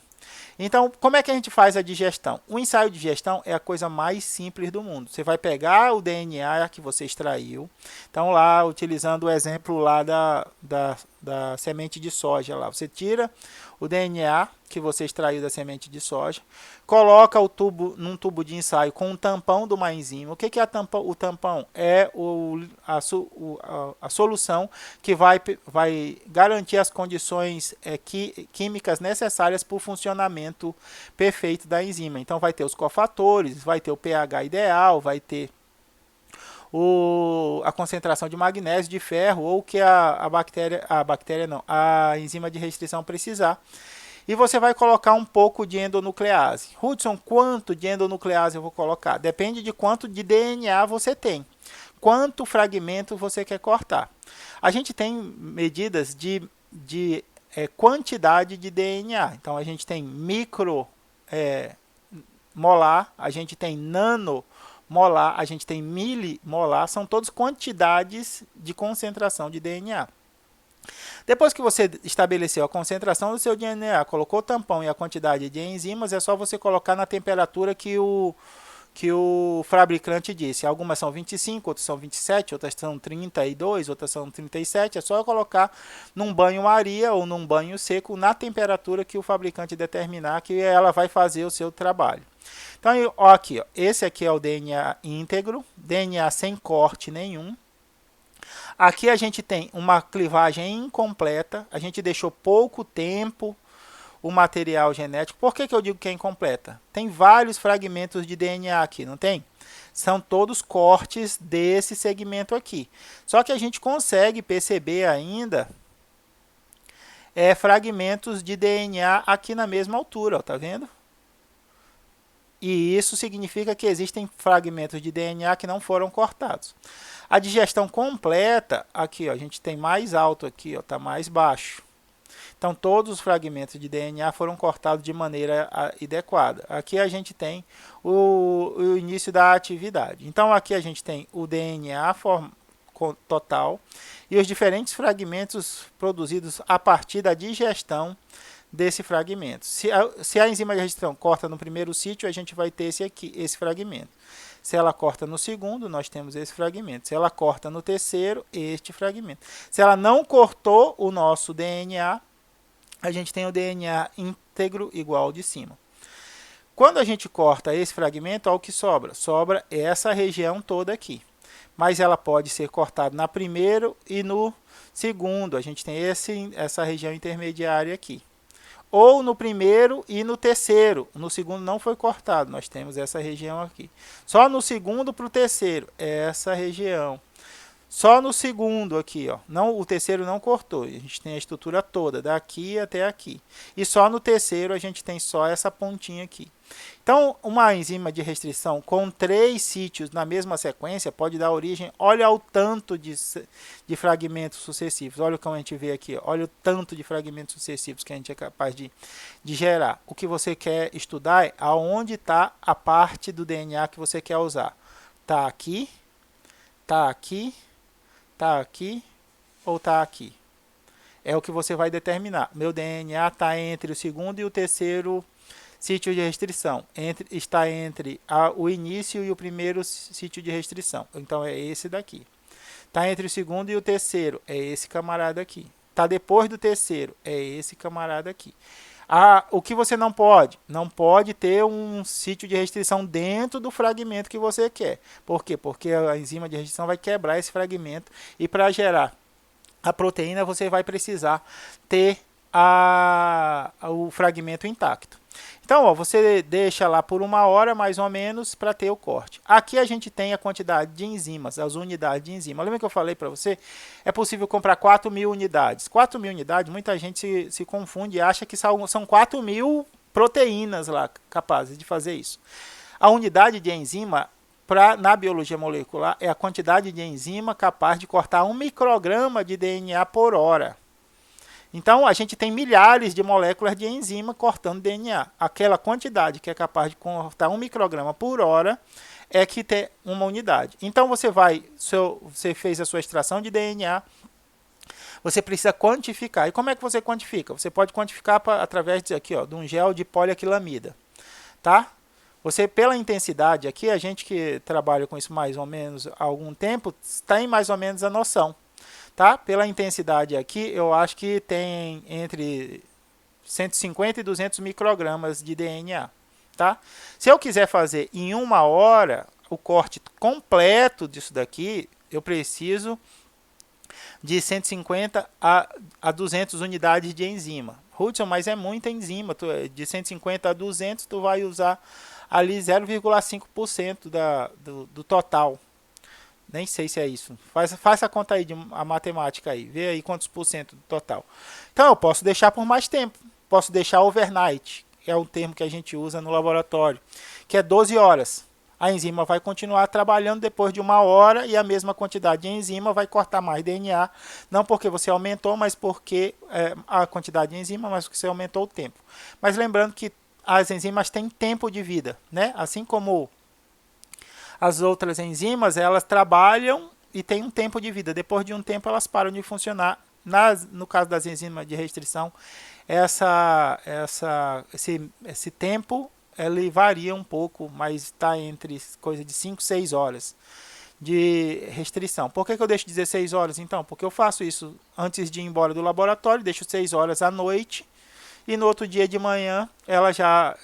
Então, como é que a gente faz a digestão? O ensaio de digestão é a coisa mais simples do mundo. Você vai pegar o DNA que você extraiu, então lá, utilizando o exemplo lá da semente de soja, lá, você tira o DNA que você extraiu da semente de soja, coloca o tubo num tubo de ensaio com um tampão de uma enzima. O que é o tampão? É a solução que vai garantir as condições químicas necessárias para o funcionamento perfeito da enzima. Então vai ter os cofatores, vai ter o pH ideal, vai ter a concentração de magnésio, de ferro, ou que a enzima de restrição precisar. E você vai colocar um pouco de endonuclease. Hudson, quanto de endonuclease eu vou colocar? Depende de quanto de DNA você tem. Quanto fragmento você quer cortar. A gente tem medidas de quantidade de DNA. Então, a gente tem micromolar, a gente tem nanomolar, a gente tem milimolar. São todas quantidades de concentração de DNA. Depois que você estabeleceu a concentração do seu DNA, colocou o tampão e a quantidade de enzimas, é só você colocar na temperatura que o fabricante disse. Algumas são 25, outras são 27, outras são 32, outras são 37. É só colocar num banho-maria ou num banho seco na temperatura que o fabricante determinar, que ela vai fazer o seu trabalho. Então, ó, aqui, ó, esse aqui é o DNA íntegro, DNA sem corte nenhum. Aqui a gente tem uma clivagem incompleta, a gente deixou pouco tempo o material genético. Por que eu digo que é incompleta? Tem vários fragmentos de DNA aqui, não tem? São todos cortes desse segmento aqui. Só que a gente consegue perceber ainda fragmentos de DNA aqui na mesma altura, ó, tá vendo? E isso significa que existem fragmentos de DNA que não foram cortados. A digestão completa, aqui ó, a gente tem mais alto aqui, está mais baixo. Então, todos os fragmentos de DNA foram cortados de maneira adequada. Aqui a gente tem o início da atividade. Então, aqui a gente tem o DNA total e os diferentes fragmentos produzidos a partir da digestão desse fragmento. Se a enzima de restrição corta no primeiro sítio, a gente vai ter esse fragmento. Se ela corta no segundo, nós temos esse fragmento. Se ela corta no terceiro, este fragmento. Se ela não cortou o nosso DNA, a gente tem o DNA íntegro igual ao de cima. Quando a gente corta esse fragmento, olha o que sobra. Sobra essa região toda aqui. mas ela pode ser cortada na primeiro e no segundo. A gente tem essa região intermediária aqui. Ou no primeiro e no terceiro. No segundo não foi cortado, nós temos essa região aqui. Só no segundo para o terceiro, essa região. Só no segundo aqui, ó. Não, o terceiro não cortou. A gente tem a estrutura toda, daqui até aqui. E só no terceiro a gente tem só essa pontinha aqui. Então, uma enzima de restrição com 3 sítios na mesma sequência pode dar origem, olha o tanto de fragmentos sucessivos. Olha como a gente vê aqui, ó. Olha o tanto de fragmentos sucessivos que a gente é capaz de gerar. O que você quer estudar é aonde está a parte do DNA que você quer usar. Está aqui, está aqui, está aqui ou está aqui. É o que você vai determinar. Meu DNA está entre o segundo e o terceiro sítio de restrição. Está entre o início e o primeiro sítio de restrição. Então é esse daqui. Está entre o segundo e o terceiro. É esse camarada aqui. Está depois do terceiro. É esse camarada aqui. O que você não pode? Não pode ter um sítio de restrição dentro do fragmento que você quer. Por quê? Porque a enzima de restrição vai quebrar esse fragmento e para gerar a proteína você vai precisar ter o fragmento intacto. Então, ó, você deixa lá por 1 hora, mais ou menos, para ter o corte. Aqui a gente tem a quantidade de enzimas, as unidades de enzima. Lembra que eu falei para você? É possível comprar 4.000 unidades. 4.000 unidades, muita gente se confunde e acha que são 4.000 proteínas lá capazes de fazer isso. A unidade de enzima, na biologia molecular, é a quantidade de enzima capaz de cortar 1 micrograma de DNA por hora. Então, a gente tem milhares de moléculas de enzima cortando DNA. Aquela quantidade que é capaz de cortar 1 micrograma por hora é que tem uma unidade. Então, você fez a sua extração de DNA, você precisa quantificar. E como é que você quantifica? Você pode quantificar através de um gel de poliaquilamida. Tá? Você, pela intensidade aqui, a gente que trabalha com isso mais ou menos há algum tempo, tem mais ou menos a noção. Tá? Pela intensidade aqui, eu acho que tem entre 150 e 200 microgramas de DNA. Tá? Se eu quiser fazer em 1 hora o corte completo disso daqui, eu preciso de 150 a 200 unidades de enzima. Hudson, mas é muita enzima. De 150 a 200, tu vai usar ali 0,5% do total. Nem sei se é isso. Faz a conta aí, a matemática aí. Vê aí quantos por cento do total. Então, eu posso deixar por mais tempo. Posso deixar overnight, que é o termo que a gente usa no laboratório, que é 12 horas. A enzima vai continuar trabalhando depois de 1 hora e a mesma quantidade de enzima vai cortar mais DNA. Não porque você aumentou, mas porque a quantidade de enzima, mas porque você aumentou o tempo. Mas lembrando que as enzimas têm tempo de vida, né? Assim como as outras enzimas, elas trabalham e têm um tempo de vida. Depois de um tempo, elas param de funcionar. No caso das enzimas de restrição, esse tempo ele varia um pouco, mas está entre coisa de 5 a 6 horas de restrição. Por que eu deixo 16 horas, então? Porque eu faço isso antes de ir embora do laboratório, deixo 6 horas à noite, e no outro dia de manhã, ela já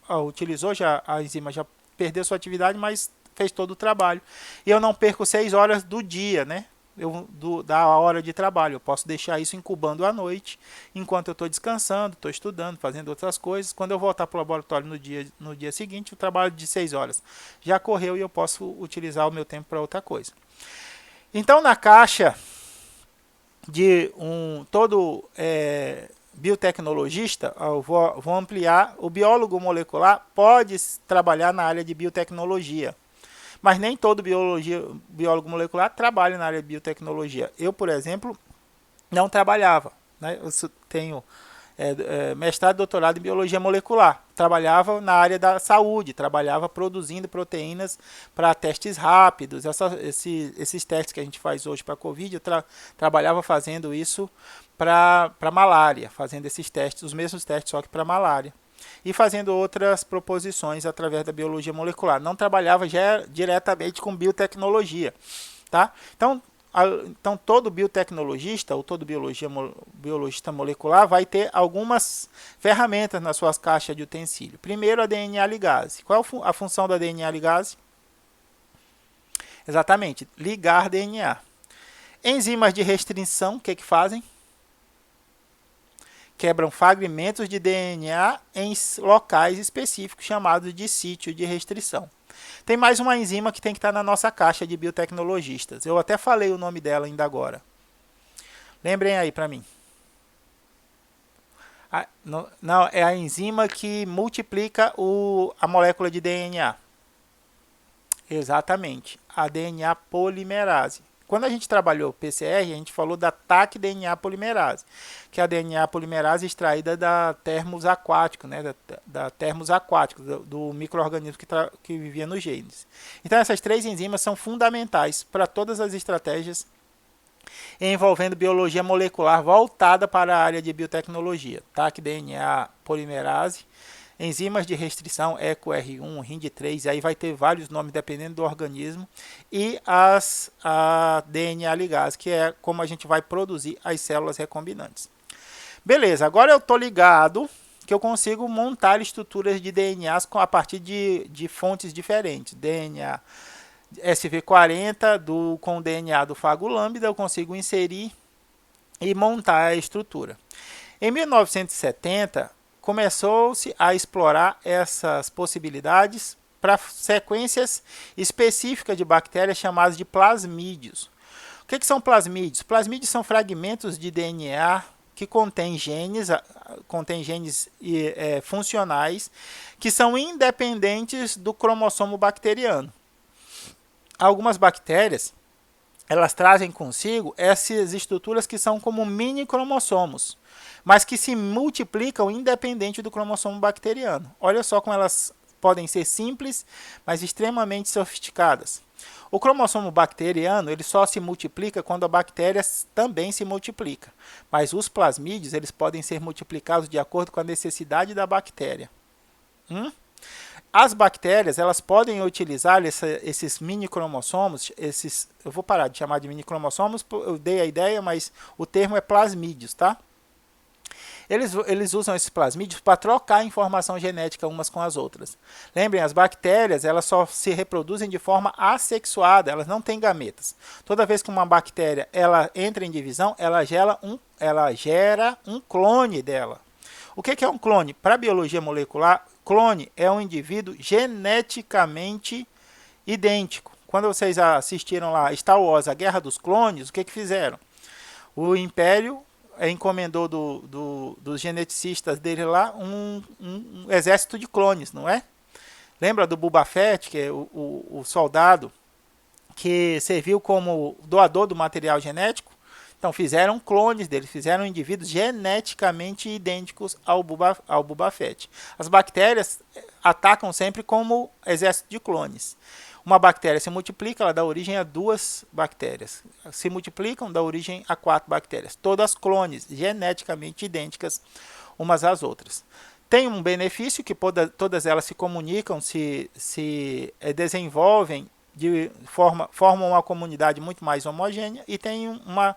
utilizou, a enzima já perdeu sua atividade, mas fez todo o trabalho. E eu não perco 6 horas do dia, né? Da hora de trabalho. Eu posso deixar isso incubando à noite, enquanto eu estou descansando, estou estudando, fazendo outras coisas. Quando eu voltar para o laboratório no dia seguinte, o trabalho de 6 horas já correu e eu posso utilizar o meu tempo para outra coisa. Então, na caixa de todo biotecnologista, eu vou ampliar, o biólogo molecular pode trabalhar na área de biotecnologia. Mas nem todo biólogo molecular trabalha na área de biotecnologia. Eu, por exemplo, não trabalhava. Né? Eu tenho mestrado e doutorado em biologia molecular. Trabalhava na área da saúde, trabalhava produzindo proteínas para testes rápidos. Esses testes que a gente faz hoje para a Covid, eu trabalhava fazendo isso para malária, fazendo esses testes, os mesmos testes, só que para malária. E fazendo outras proposições através da biologia molecular. Não trabalhava já diretamente com biotecnologia. Tá? Então, todo biotecnologista ou todo biologista molecular vai ter algumas ferramentas nas suas caixas de utensílio. Primeiro, a DNA ligase. Qual a função da DNA ligase? Exatamente, ligar DNA. Enzimas de restrição, o que fazem? Quebram fragmentos de DNA em locais específicos chamados de sítio de restrição. Tem mais uma enzima que tem que estar na nossa caixa de biotecnologistas. Eu até falei o nome dela ainda agora. Lembrem aí para mim. Não, é a enzima que multiplica a molécula de DNA. Exatamente, a DNA polimerase. Quando a gente trabalhou PCR, a gente falou da TAC DNA polimerase, que é a DNA polimerase extraída da termos aquático, né, da termos aquático, do micro-organismo que vivia nos genes. Então essas três enzimas são fundamentais para todas as estratégias envolvendo biologia molecular voltada para a área de biotecnologia. TAC DNA polimerase, enzimas de restrição, EcoR1, RIND3, aí vai ter vários nomes dependendo do organismo, e a DNA ligase, que é como a gente vai produzir as células recombinantes. Beleza, agora eu estou ligado que eu consigo montar estruturas de DNAs a partir de fontes diferentes. DNA SV40 com o DNA do fago lambda, eu consigo inserir e montar a estrutura. Em 1970, começou-se a explorar essas possibilidades para sequências específicas de bactérias chamadas de plasmídios. O que são plasmídios? Plasmídios são fragmentos de DNA que contêm genes funcionais que são independentes do cromossomo bacteriano. Algumas bactérias elas trazem consigo essas estruturas que são como mini cromossomos, mas que se multiplicam independente do cromossomo bacteriano. Olha só como elas podem ser simples, mas extremamente sofisticadas. O cromossomo bacteriano ele só se multiplica quando a bactéria também se multiplica, mas os plasmídios eles podem ser multiplicados de acordo com a necessidade da bactéria. As bactérias elas podem utilizar esses mini cromossomos, eu vou parar de chamar de mini cromossomos, eu dei a ideia, mas o termo é plasmídios, tá? Eles usam esses plasmídios para trocar informação genética umas com as outras. Lembrem, as bactérias elas só se reproduzem de forma assexuada, elas não têm gametas. Toda vez que uma bactéria ela entra em divisão, ela gera um clone dela. O que é um clone? Para a biologia molecular, clone é um indivíduo geneticamente idêntico. Quando vocês assistiram lá Star Wars, a Guerra dos Clones, o que fizeram? O Império encomendou dos geneticistas dele lá um exército de clones, não é? Lembra do Boba Fett, que é o soldado que serviu como doador do material genético? Então fizeram clones dele, fizeram indivíduos geneticamente idênticos ao Boba Fett. As bactérias atacam sempre como exército de clones. Uma bactéria se multiplica, ela dá origem a 2 bactérias. Se multiplicam, dá origem a 4 bactérias. Todas clones, geneticamente idênticas umas às outras. Tem um benefício que todas elas se comunicam, se desenvolvem, formam uma comunidade muito mais homogênea e tem uma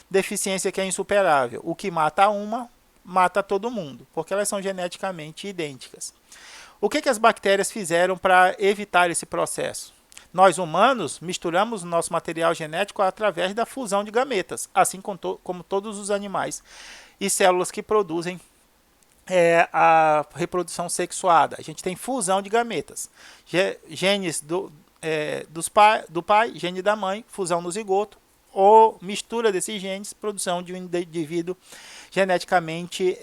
deficiência que é insuperável. O que mata uma, mata todo mundo, porque elas são geneticamente idênticas. O que as bactérias fizeram para evitar esse processo? Nós humanos misturamos o nosso material genético através da fusão de gametas, assim como todos os animais e células que produzem a reprodução sexuada. A gente tem fusão de gametas. Genes do pai, gene da mãe, fusão no zigoto, ou mistura desses genes, produção de um indivíduo geneticamente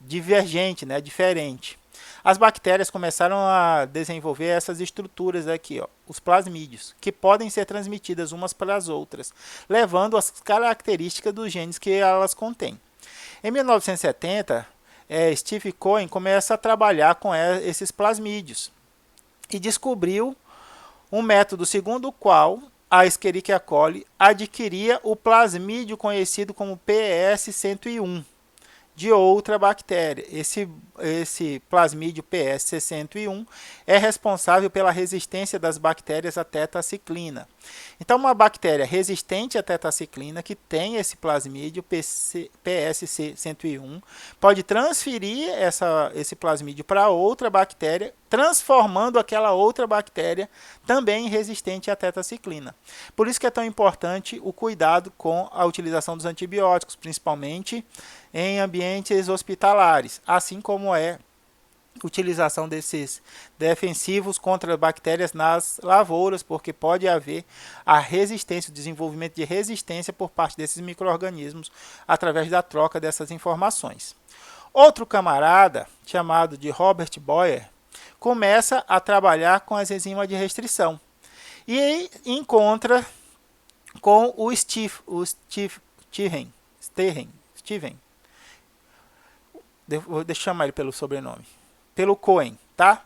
divergente, né, diferente. As bactérias começaram a desenvolver essas estruturas aqui, ó, os plasmídios, que podem ser transmitidas umas para as outras, levando as características dos genes que elas contêm. Em 1970, Steve Cohen começa a trabalhar com esses plasmídios e descobriu um método segundo o qual a Escherichia coli adquiria o plasmídio conhecido como PS101 de outra bactéria. Esse plasmídio PS101 é responsável pela resistência das bactérias à tetaciclina. Então, uma bactéria resistente à tetraciclina, que tem esse plasmídio PSC101, pode transferir esse plasmídio para outra bactéria, transformando aquela outra bactéria também resistente à tetraciclina. Por isso que é tão importante o cuidado com a utilização dos antibióticos, principalmente em ambientes hospitalares, assim como é utilização desses defensivos contra bactérias nas lavouras, porque pode haver a resistência, o desenvolvimento de resistência por parte desses micro-organismos através da troca dessas informações. Outro camarada, chamado de Robert Boyer, começa a trabalhar com as enzimas de restrição e encontra com o Steven. Deixa eu chamar ele pelo sobrenome. Pelo Cohen, tá?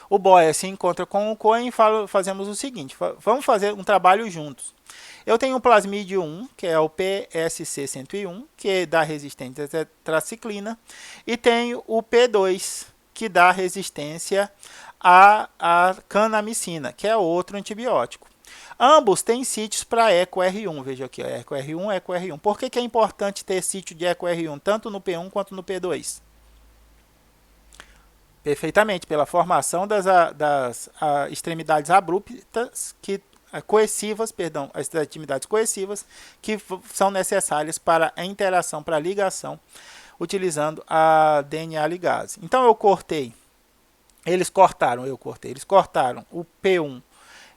O Boyer se encontra com o Cohen e fazemos o seguinte, vamos fazer um trabalho juntos. Eu tenho o plasmídio 1, que é o PSC101, que dá resistência à tetraciclina, e tenho o P2, que dá resistência à canamicina, que é outro antibiótico. Ambos têm sítios para EcoR1, veja aqui, ó, EcoR1, EcoR1. Por que é importante ter sítio de EcoR1, tanto no P1 quanto no P2? Perfeitamente, pela formação das extremidades abruptas, coercivas, perdão, as extremidades coercivas, que são necessárias para a interação, para a ligação, utilizando a DNA ligase. Então eles cortaram o P1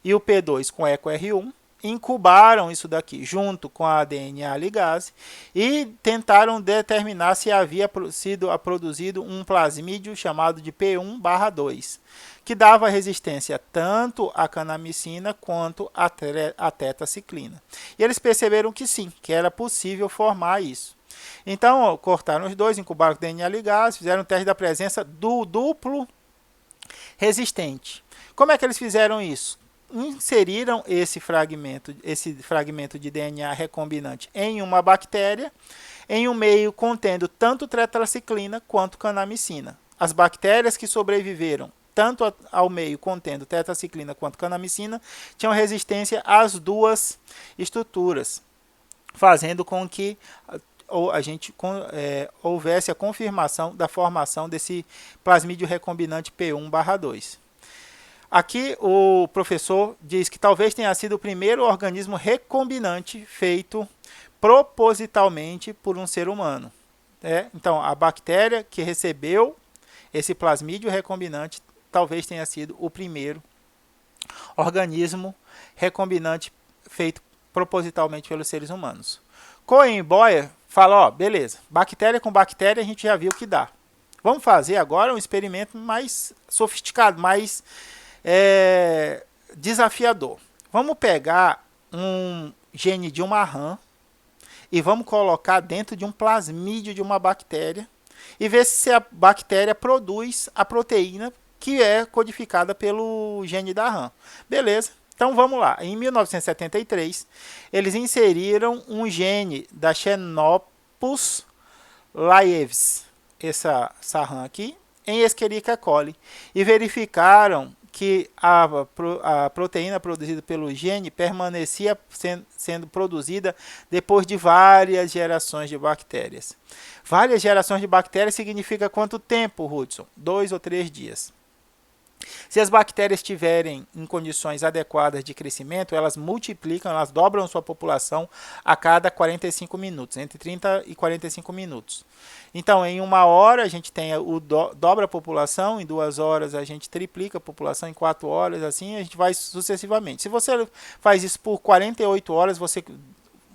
e o P2 com EcoR1, incubaram isso daqui junto com a DNA ligase e tentaram determinar se havia sido produzido um plasmídio chamado de P1/2, que dava resistência tanto à canamicina quanto à tetraciclina. E eles perceberam que sim, que era possível formar isso. Então, cortaram os dois, incubaram com DNA ligase, fizeram o teste da presença do duplo resistente. Como é que eles fizeram isso? Inseriram esse fragmento de DNA recombinante em uma bactéria, em um meio contendo tanto tetraciclina quanto canamicina. As bactérias que sobreviveram tanto ao meio contendo tetraciclina quanto canamicina tinham resistência às duas estruturas, fazendo com que houvesse a confirmação da formação desse plasmídio recombinante P1/2. Aqui o professor diz que talvez tenha sido o primeiro organismo recombinante feito propositalmente por um ser humano. Então, a bactéria que recebeu esse plasmídio recombinante talvez tenha sido o primeiro organismo recombinante feito propositalmente pelos seres humanos. Cohen e Boyer falam, beleza, bactéria com bactéria a gente já viu que dá. Vamos fazer agora um experimento mais sofisticado, mais desafiador. Vamos pegar um gene de uma rã e vamos colocar dentro de um plasmídio de uma bactéria e ver se a bactéria produz a proteína que é codificada pelo gene da rã. Beleza? Então vamos lá. Em 1973, eles inseriram um gene da Xenopus laevis, essa rã aqui, em Escherichia coli e verificaram que a proteína produzida pelo gene permanecia sendo produzida depois de várias gerações de bactérias. Várias gerações de bactérias significa quanto tempo, Hudson? 2 ou 3 dias. Se as bactérias estiverem em condições adequadas de crescimento, elas multiplicam, elas dobram sua população a cada 45 minutos, entre 30 e 45 minutos. Então, em 1 hora a gente tem dobra a população, em 2 horas a gente triplica a população, em 4 horas, assim a gente vai sucessivamente. Se você faz isso por 48 horas, você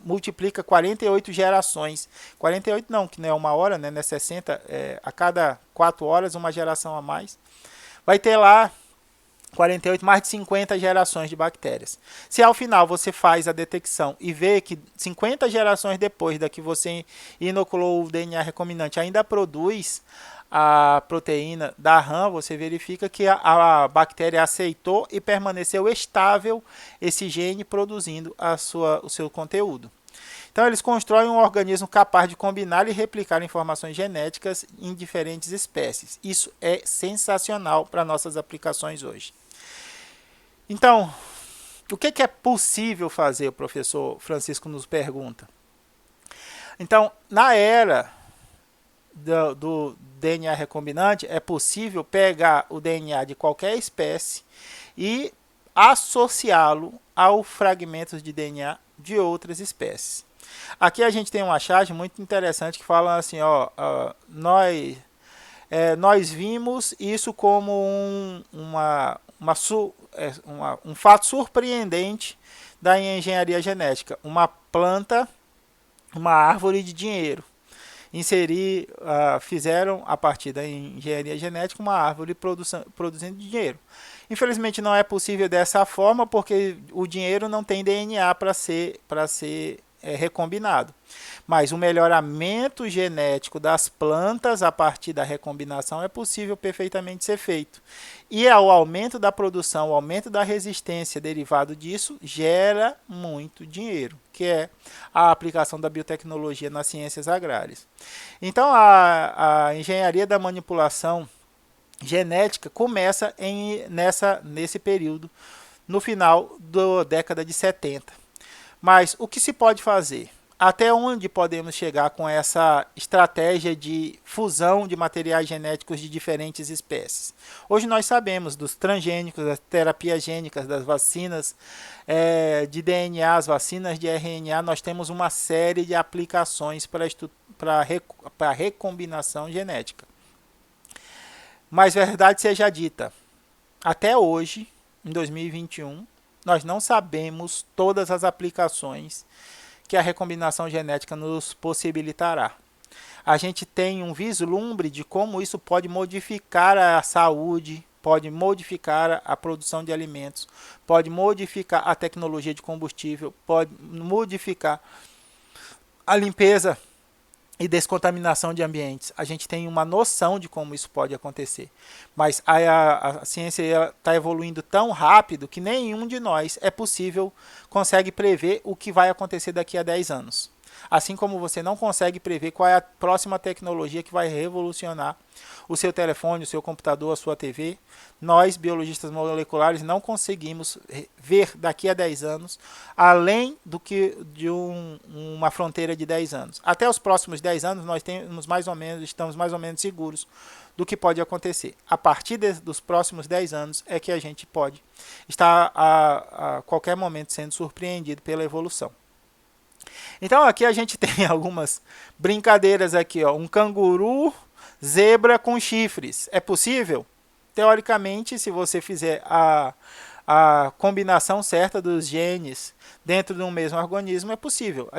multiplica 48 gerações. 48 não, que não é 1 hora, né? Não é 60, a cada 4 horas uma geração a mais. Vai ter lá 48, mais de 50 gerações de bactérias. Se ao final você faz a detecção e vê que 50 gerações depois da que você inoculou o DNA recombinante ainda produz a proteína da rã, você verifica que a bactéria aceitou e permaneceu estável esse gene produzindo o seu conteúdo. Então, eles constroem um organismo capaz de combinar e replicar informações genéticas em diferentes espécies. Isso é sensacional para nossas aplicações hoje. Então, O que é possível fazer, o professor Francisco nos pergunta. Então, na era do DNA recombinante, é possível pegar o DNA de qualquer espécie e associá-lo aos fragmentos de DNA de outras espécies. Aqui a gente tem uma charge muito interessante que fala assim, nós vimos isso como um fato surpreendente da engenharia genética, uma planta, uma árvore de dinheiro. Fizeram a partir da engenharia genética uma árvore produzindo dinheiro. Infelizmente não é possível dessa forma porque o dinheiro não tem DNA para ser recombinado. Mas o melhoramento genético das plantas a partir da recombinação é possível perfeitamente ser feito. E o aumento da produção, o aumento da resistência derivado disso gera muito dinheiro, que é a aplicação da biotecnologia nas ciências agrárias. Então a engenharia da manipulação genética começa nesse período, no final da década de 70. Mas o que se pode fazer? Até onde podemos chegar com essa estratégia de fusão de materiais genéticos de diferentes espécies? Hoje nós sabemos dos transgênicos, das terapias gênicas, das vacinas de DNA, as vacinas de RNA, nós temos uma série de aplicações para recombinação genética. Mas verdade seja dita, até hoje, em 2021, nós não sabemos todas as aplicações que a recombinação genética nos possibilitará. A gente tem um vislumbre de como isso pode modificar a saúde, pode modificar a produção de alimentos, pode modificar a tecnologia de combustível, pode modificar a limpeza e descontaminação de ambientes. A gente tem uma noção de como isso pode acontecer. Mas a ciência está evoluindo tão rápido que nenhum de nós consegue prever o que vai acontecer daqui a 10 anos. Assim como você não consegue prever qual é a próxima tecnologia que vai revolucionar o seu telefone, o seu computador, a sua TV. Nós, biologistas moleculares, não conseguimos ver daqui a 10 anos, além do que de uma fronteira de 10 anos. Até os próximos 10 anos, nós estamos mais ou menos seguros do que pode acontecer. A partir dos próximos 10 anos é que a gente pode estar a qualquer momento sendo surpreendido pela evolução. Então aqui a gente tem algumas brincadeiras aqui, um canguru zebra com chifres. É possível? Teoricamente, se você fizer a combinação certa dos genes dentro de um mesmo organismo, é possível.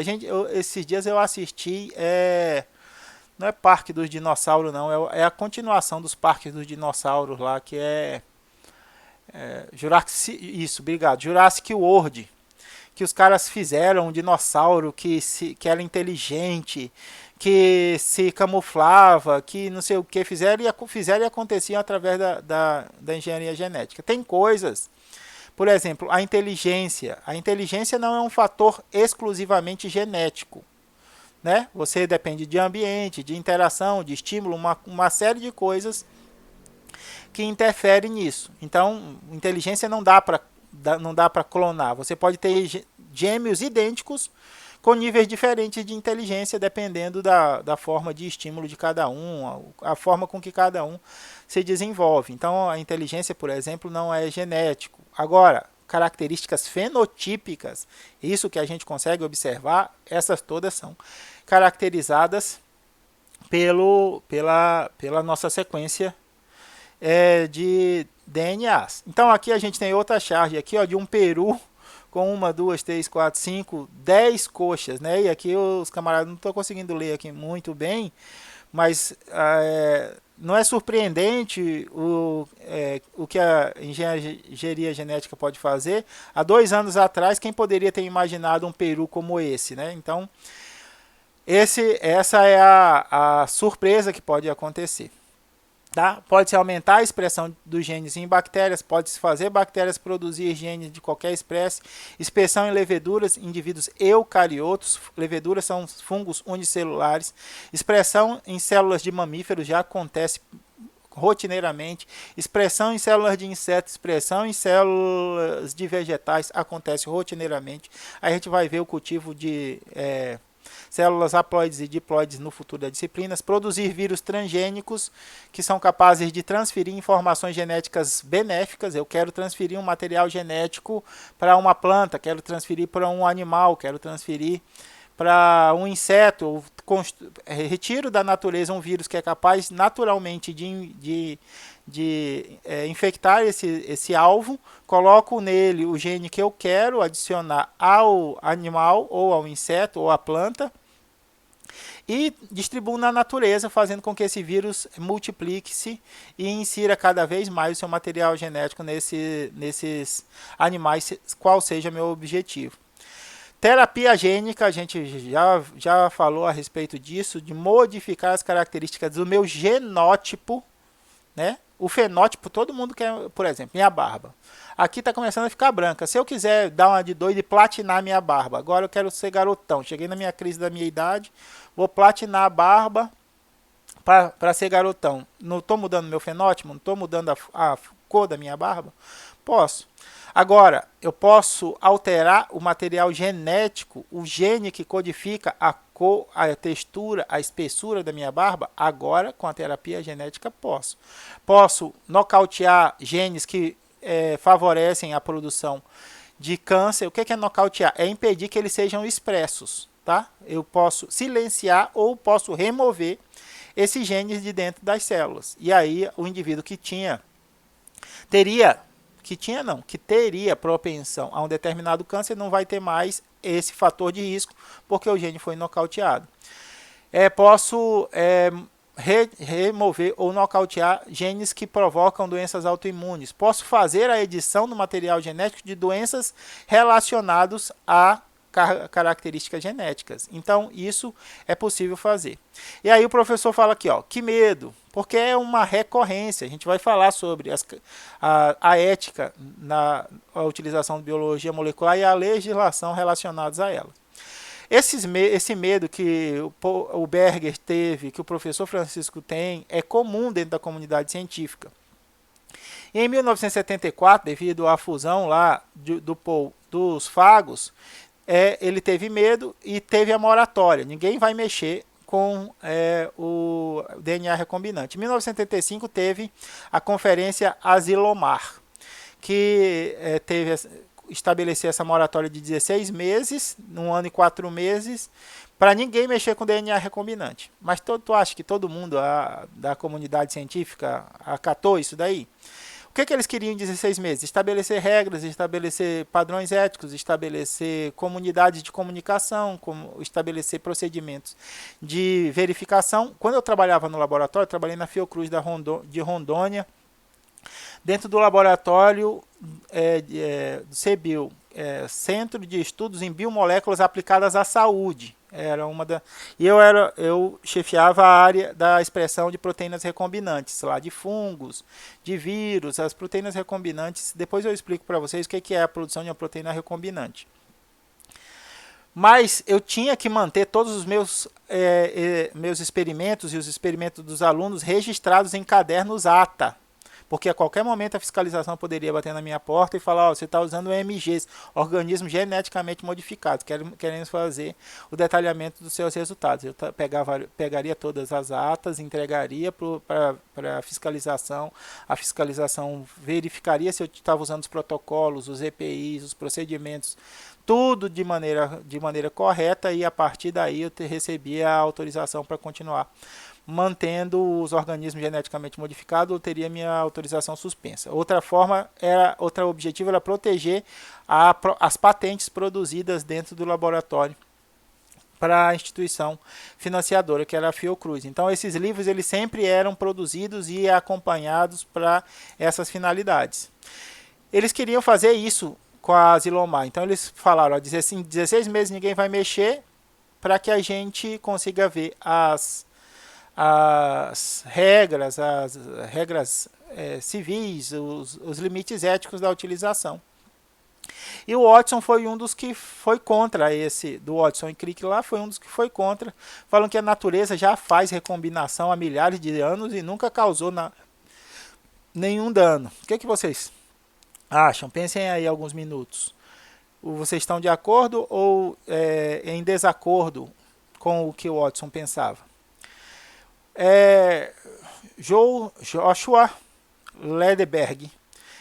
Esses dias eu assisti, não é Parque dos Dinossauros não, é a continuação dos Parques dos Dinossauros lá, que Jurassic World. Que os caras fizeram um dinossauro que era inteligente, que se camuflava, que não sei o que, fizeram e aconteciam através da engenharia genética. Tem coisas, por exemplo, a inteligência. A inteligência não é um fator exclusivamente genético. Né? Você depende de ambiente, de interação, de estímulo, uma série de coisas que interferem nisso. Então, inteligência não dá para clonar. Você pode ter gêmeos idênticos com níveis diferentes de inteligência, dependendo da forma de estímulo de cada um, a forma com que cada um se desenvolve. Então, a inteligência, por exemplo, não é genético. Agora, características fenotípicas, isso que a gente consegue observar, essas todas são caracterizadas pela nossa sequência de DNAs. Então aqui a gente tem outra charge aqui, de um peru com 1, 2, 3, 4, 5, 10 coxas, né? E aqui os camaradas não estão conseguindo ler aqui muito bem, mas não é surpreendente o que a engenharia genética pode fazer. Há 2 anos atrás, quem poderia ter imaginado um peru como esse, né? Então, essa é a surpresa que pode acontecer. Tá? Pode-se aumentar a expressão dos genes em bactérias, pode-se fazer bactérias produzir genes de qualquer espécie, expressão em leveduras, indivíduos eucariotos, leveduras são fungos unicelulares, expressão em células de mamíferos já acontece rotineiramente, expressão em células de insetos, expressão em células de vegetais acontece rotineiramente. Aí a gente vai ver o cultivo de células haploides e diploides no futuro das disciplinas, produzir vírus transgênicos que são capazes de transferir informações genéticas benéficas. Eu quero transferir um material genético para uma planta, quero transferir para um animal, quero transferir para um inseto, retiro da natureza um vírus que é capaz naturalmente de infectar esse alvo, coloco nele o gene que eu quero adicionar ao animal, ou ao inseto, ou à planta, e distribuo na natureza, fazendo com que esse vírus multiplique-se e insira cada vez mais o seu material genético nesses animais, qual seja meu objetivo. Terapia gênica, a gente já falou a respeito disso, de modificar as características do meu genótipo, né? O fenótipo, todo mundo quer, por exemplo, minha barba. Aqui está começando a ficar branca. Se eu quiser dar uma de doido e platinar minha barba, agora eu quero ser garotão. Cheguei na minha crise da minha idade, vou platinar a barba para ser garotão. Não estou mudando meu fenótipo, não estou mudando a cor da minha barba? Posso. Agora, eu posso alterar o material genético, o gene que codifica a cor, a textura, a espessura da minha barba? Agora, com a terapia genética, posso. Posso nocautear genes que favorecem a produção de câncer. O que é nocautear? É impedir que eles sejam expressos. Tá? Eu posso silenciar ou posso remover esses genes de dentro das células. E aí, o indivíduo que teria propensão a um determinado câncer não vai ter mais esse fator de risco, porque o gene foi nocauteado. Posso remover ou nocautear genes que provocam doenças autoimunes. Posso fazer a edição do material genético de doenças relacionadas a características genéticas. Então, isso é possível fazer. E aí o professor fala aqui, ó, que medo, porque é uma recorrência. A gente vai falar sobre a ética na utilização de biologia molecular e a legislação relacionadas a ela. Esse medo que o Berger teve, que o professor Francisco tem, é comum dentro da comunidade científica. E em 1974, devido à fusão lá dos fagos, ele teve medo e teve a moratória. Ninguém vai mexer com o DNA recombinante. Em 1975 teve a Conferência Asilomar, que estabelecer essa moratória de 16 meses, 1 ano e 4 meses, para ninguém mexer com DNA recombinante. Mas tu acha que todo mundo da comunidade científica acatou isso daí? O que eles queriam em 16 meses? Estabelecer regras, estabelecer padrões éticos, estabelecer comunidades de comunicação, estabelecer procedimentos de verificação. Quando eu trabalhava no laboratório, eu trabalhei na Fiocruz de Rondônia, dentro do laboratório do CBio, Centro de Estudos em Biomoléculas Aplicadas à Saúde. Eu chefiava a área da expressão de proteínas recombinantes, lá de fungos, de vírus, as proteínas recombinantes. Depois eu explico para vocês o que é a produção de uma proteína recombinante. Mas eu tinha que manter todos os meus experimentos e os experimentos dos alunos registrados em cadernos ATA. Porque a qualquer momento a fiscalização poderia bater na minha porta e falar, você está usando MGs, organismos geneticamente modificados, querendo fazer o detalhamento dos seus resultados. Eu pegaria todas as atas, entregaria para a fiscalização verificaria se eu estava usando os protocolos, os EPIs, os procedimentos, tudo de maneira correta, e a partir daí eu recebia a autorização para continuar mantendo os organismos geneticamente modificados, eu teria minha autorização suspensa. Outro objetivo era proteger as patentes produzidas dentro do laboratório para a instituição financiadora, que era a Fiocruz. Então, esses livros eles sempre eram produzidos e acompanhados para essas finalidades. Eles queriam fazer isso com a Asilomar. Então, eles falaram, em 16 meses ninguém vai mexer, para que a gente consiga ver as regras civis, os limites éticos da utilização. E o Watson foi um dos que foi contra do Watson e Crick lá, foi um dos que foi contra, falam que a natureza já faz recombinação há milhares de anos e nunca causou nenhum dano. O que vocês acham? Pensem aí alguns minutos. Vocês estão de acordo ou em desacordo com o que o Watson pensava? Joshua Lederberg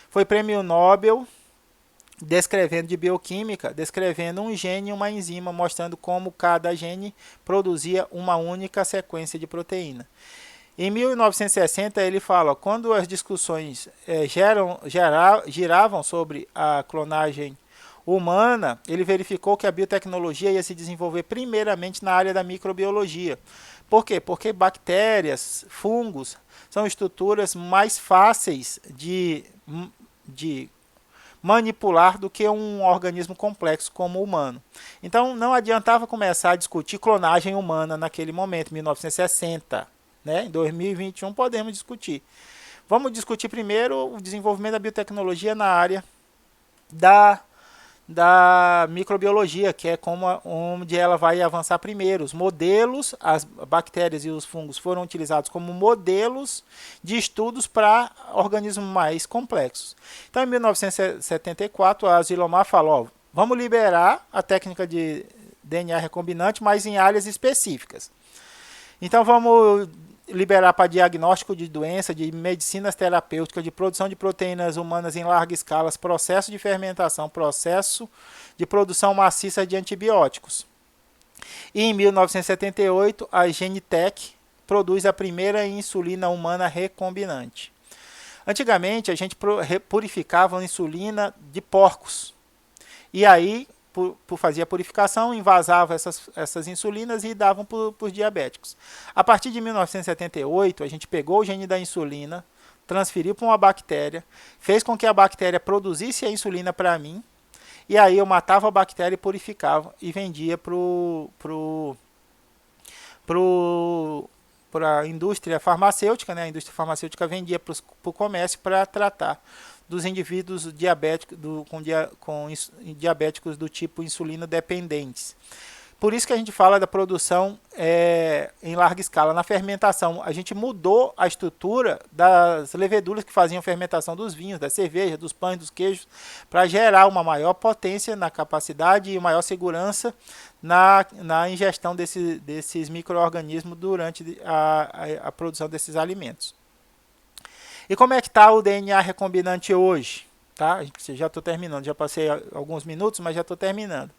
foi prêmio Nobel descrevendo de bioquímica, descrevendo um gene e uma enzima, mostrando como cada gene produzia uma única sequência de proteína. Em 1960 ele fala, quando as discussões giravam sobre a clonagem humana, ele verificou que a biotecnologia ia se desenvolver primeiramente na área da microbiologia. Por quê? Porque bactérias, fungos, são estruturas mais fáceis de manipular do que um organismo complexo como o humano. Então não adiantava começar a discutir clonagem humana naquele momento, 1960. Né? Em 2021 podemos discutir. Vamos discutir primeiro o desenvolvimento da biotecnologia na área da microbiologia, que é onde ela vai avançar primeiro. Os modelos, as bactérias e os fungos foram utilizados como modelos de estudos para organismos mais complexos. Então, em 1974, a Zilomar falou, vamos liberar a técnica de DNA recombinante, mas em áreas específicas. Então, vamos liberar para diagnóstico de doença, de medicinas terapêuticas, de produção de proteínas humanas em larga escala, processo de fermentação, processo de produção maciça de antibióticos. E em 1978, a Genentech produz a primeira insulina humana recombinante. Antigamente, a gente purificava a insulina de porcos. E aí, fazia a purificação, envasava essas insulinas e davam para os diabéticos. A partir de 1978, a gente pegou o gene da insulina, transferiu para uma bactéria, fez com que a bactéria produzisse a insulina para mim, e aí eu matava a bactéria e purificava e vendia para a indústria farmacêutica, né? A indústria farmacêutica vendia para o comércio para tratar dos indivíduos diabéticos, com diabéticos do tipo insulino dependentes. Por isso que a gente fala da produção em larga escala. Na fermentação, a gente mudou a estrutura das leveduras que faziam fermentação dos vinhos, da cerveja, dos pães, dos queijos, para gerar uma maior potência na capacidade e maior segurança na ingestão desses micro-organismos durante a produção desses alimentos. E como é que está o DNA recombinante hoje? Tá? Já estou terminando, já passei alguns minutos, mas já estou terminando.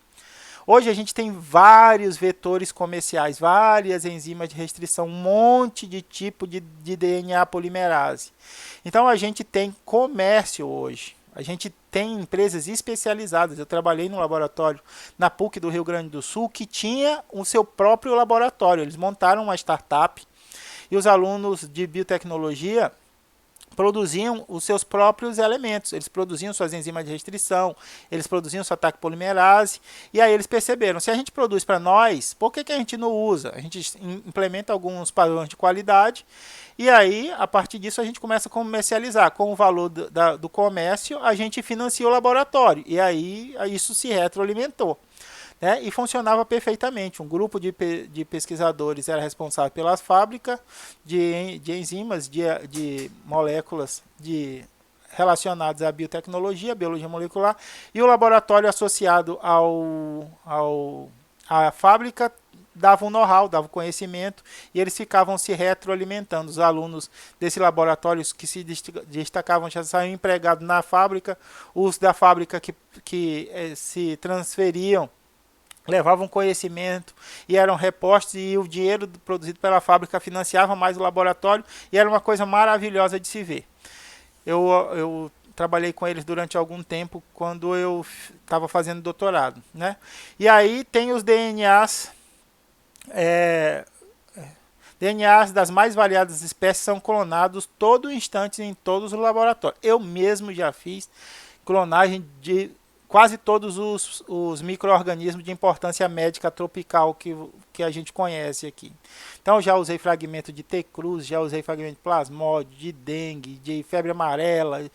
Hoje a gente tem vários vetores comerciais, várias enzimas de restrição, um monte de tipo de DNA polimerase. Então a gente tem comércio hoje. A gente tem empresas especializadas. Eu trabalhei no laboratório na PUC do Rio Grande do Sul que tinha o seu próprio laboratório. Eles montaram uma startup e os alunos de biotecnologia produziam os seus próprios elementos, eles produziam suas enzimas de restrição, eles produziam sua TAC polimerase, e aí eles perceberam, se a gente produz para nós, por que a gente não usa? A gente implementa alguns padrões de qualidade, e aí, a partir disso, a gente começa a comercializar. Com o valor do comércio, a gente financia o laboratório, e aí isso se retroalimentou. Né, e funcionava perfeitamente. Um grupo de pesquisadores era responsável pelas fábricas de enzimas, de moléculas relacionadas à biotecnologia, biologia molecular, e o laboratório associado à fábrica dava um know-how, dava conhecimento, e eles ficavam se retroalimentando. Os alunos desse laboratório que se destacavam já saíam empregados na fábrica, os da fábrica que se transferiam levavam conhecimento e eram repostos, e o dinheiro produzido pela fábrica financiava mais o laboratório, e era uma coisa maravilhosa de se ver. Eu trabalhei com eles durante algum tempo quando eu estava fazendo doutorado. Né? E aí tem os DNAs, DNAs das mais variadas espécies são clonados todo instante em todos os laboratórios. Eu mesmo já fiz clonagem de quase todos os micro-organismos de importância médica tropical que a gente conhece aqui. Então, já usei fragmento de T. cruz, já usei fragmento de plasmódio, de dengue, de febre amarela.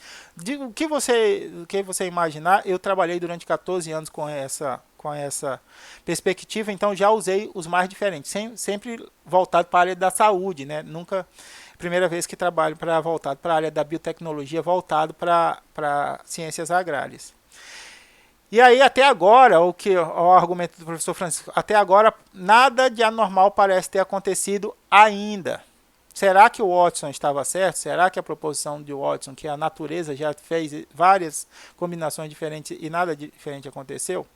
O que você imaginar, eu trabalhei durante 14 anos com essa perspectiva, então já usei os mais diferentes, sempre voltado para a área da saúde, né? Nunca Primeira vez que trabalho voltado para a área da biotecnologia, voltado para ciências agrárias. E aí, até agora, o argumento do professor Francisco, até agora, nada de anormal parece ter acontecido ainda. Será que o Watson estava certo? Será que a proposição de Watson, que a natureza já fez várias combinações diferentes e nada diferente aconteceu?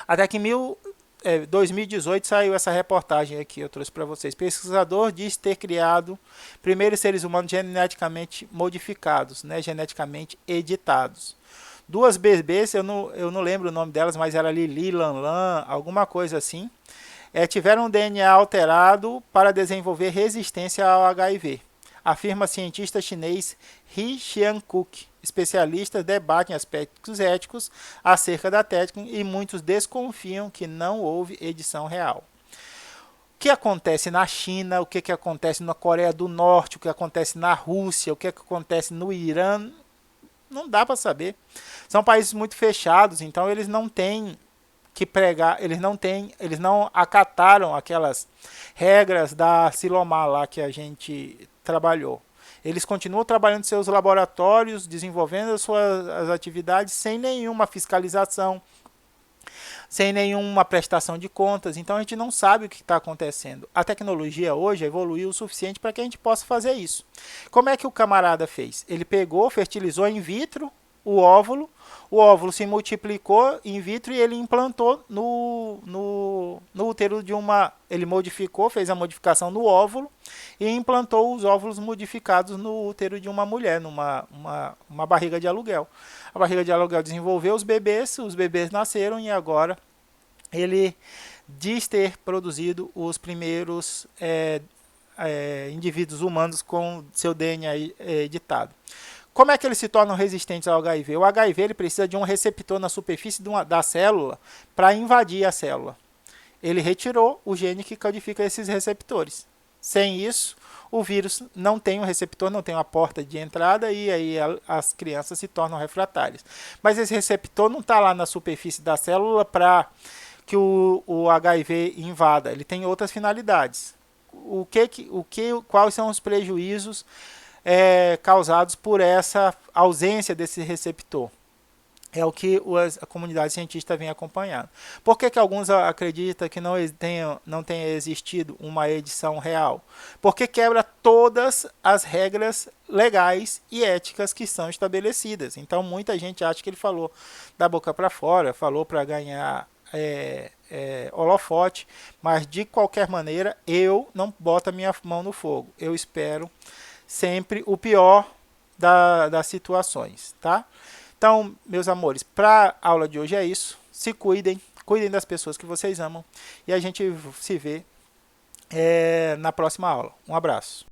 Até que 2018 saiu essa reportagem aqui, eu trouxe para vocês. Pesquisador diz ter criado primeiros seres humanos geneticamente modificados, né, geneticamente editados. Duas bebês, eu não lembro o nome delas, mas era Lili, Lanlan, alguma coisa assim, tiveram um DNA alterado para desenvolver resistência ao HIV. Afirma cientista chinês He Xiankuk. Especialistas debatem aspectos éticos acerca da técnica e muitos desconfiam que não houve edição real. O que acontece na China, o que acontece na Coreia do Norte, o que acontece na Rússia, o que acontece no Irã, não dá para saber. São países muito fechados, então eles não têm que pregar, eles não acataram aquelas regras da Silomar lá que a gente trabalhou. Eles continuam trabalhando em seus laboratórios, desenvolvendo as suas atividades sem nenhuma fiscalização, sem nenhuma prestação de contas. Então a gente não sabe o que está acontecendo. A tecnologia hoje evoluiu o suficiente para que a gente possa fazer isso. Como é que o camarada fez? Ele pegou, fertilizou in vitro o óvulo se multiplicou in vitro e ele implantou no útero de uma... Ele modificou, fez a modificação no óvulo e implantou os óvulos modificados no útero de uma mulher, numa uma barriga de aluguel. A barriga de aluguel desenvolveu os bebês nasceram e agora ele diz ter produzido os primeiros indivíduos humanos com seu DNA editado. Como é que eles se tornam resistentes ao HIV? O HIV ele precisa de um receptor na superfície da célula para invadir a célula. Ele retirou o gene que codifica esses receptores. Sem isso, o vírus não tem um receptor, não tem uma porta de entrada e aí as crianças se tornam refratárias. Mas esse receptor não está lá na superfície da célula para que o HIV invada. Ele tem outras finalidades. Quais são os prejuízos causados por essa ausência desse receptor? É o que a comunidade cientista vem acompanhando. Por que alguns acreditam que não tenha existido uma edição real? Porque quebra todas as regras legais e éticas que são estabelecidas. Então muita gente acha que ele falou da boca para fora, falou para ganhar holofote, mas de qualquer maneira eu não boto a minha mão no fogo. Eu espero sempre o pior das situações, tá? Então, meus amores, para a aula de hoje é isso. Se cuidem, cuidem das pessoas que vocês amam e a gente se vê na próxima aula. Um abraço.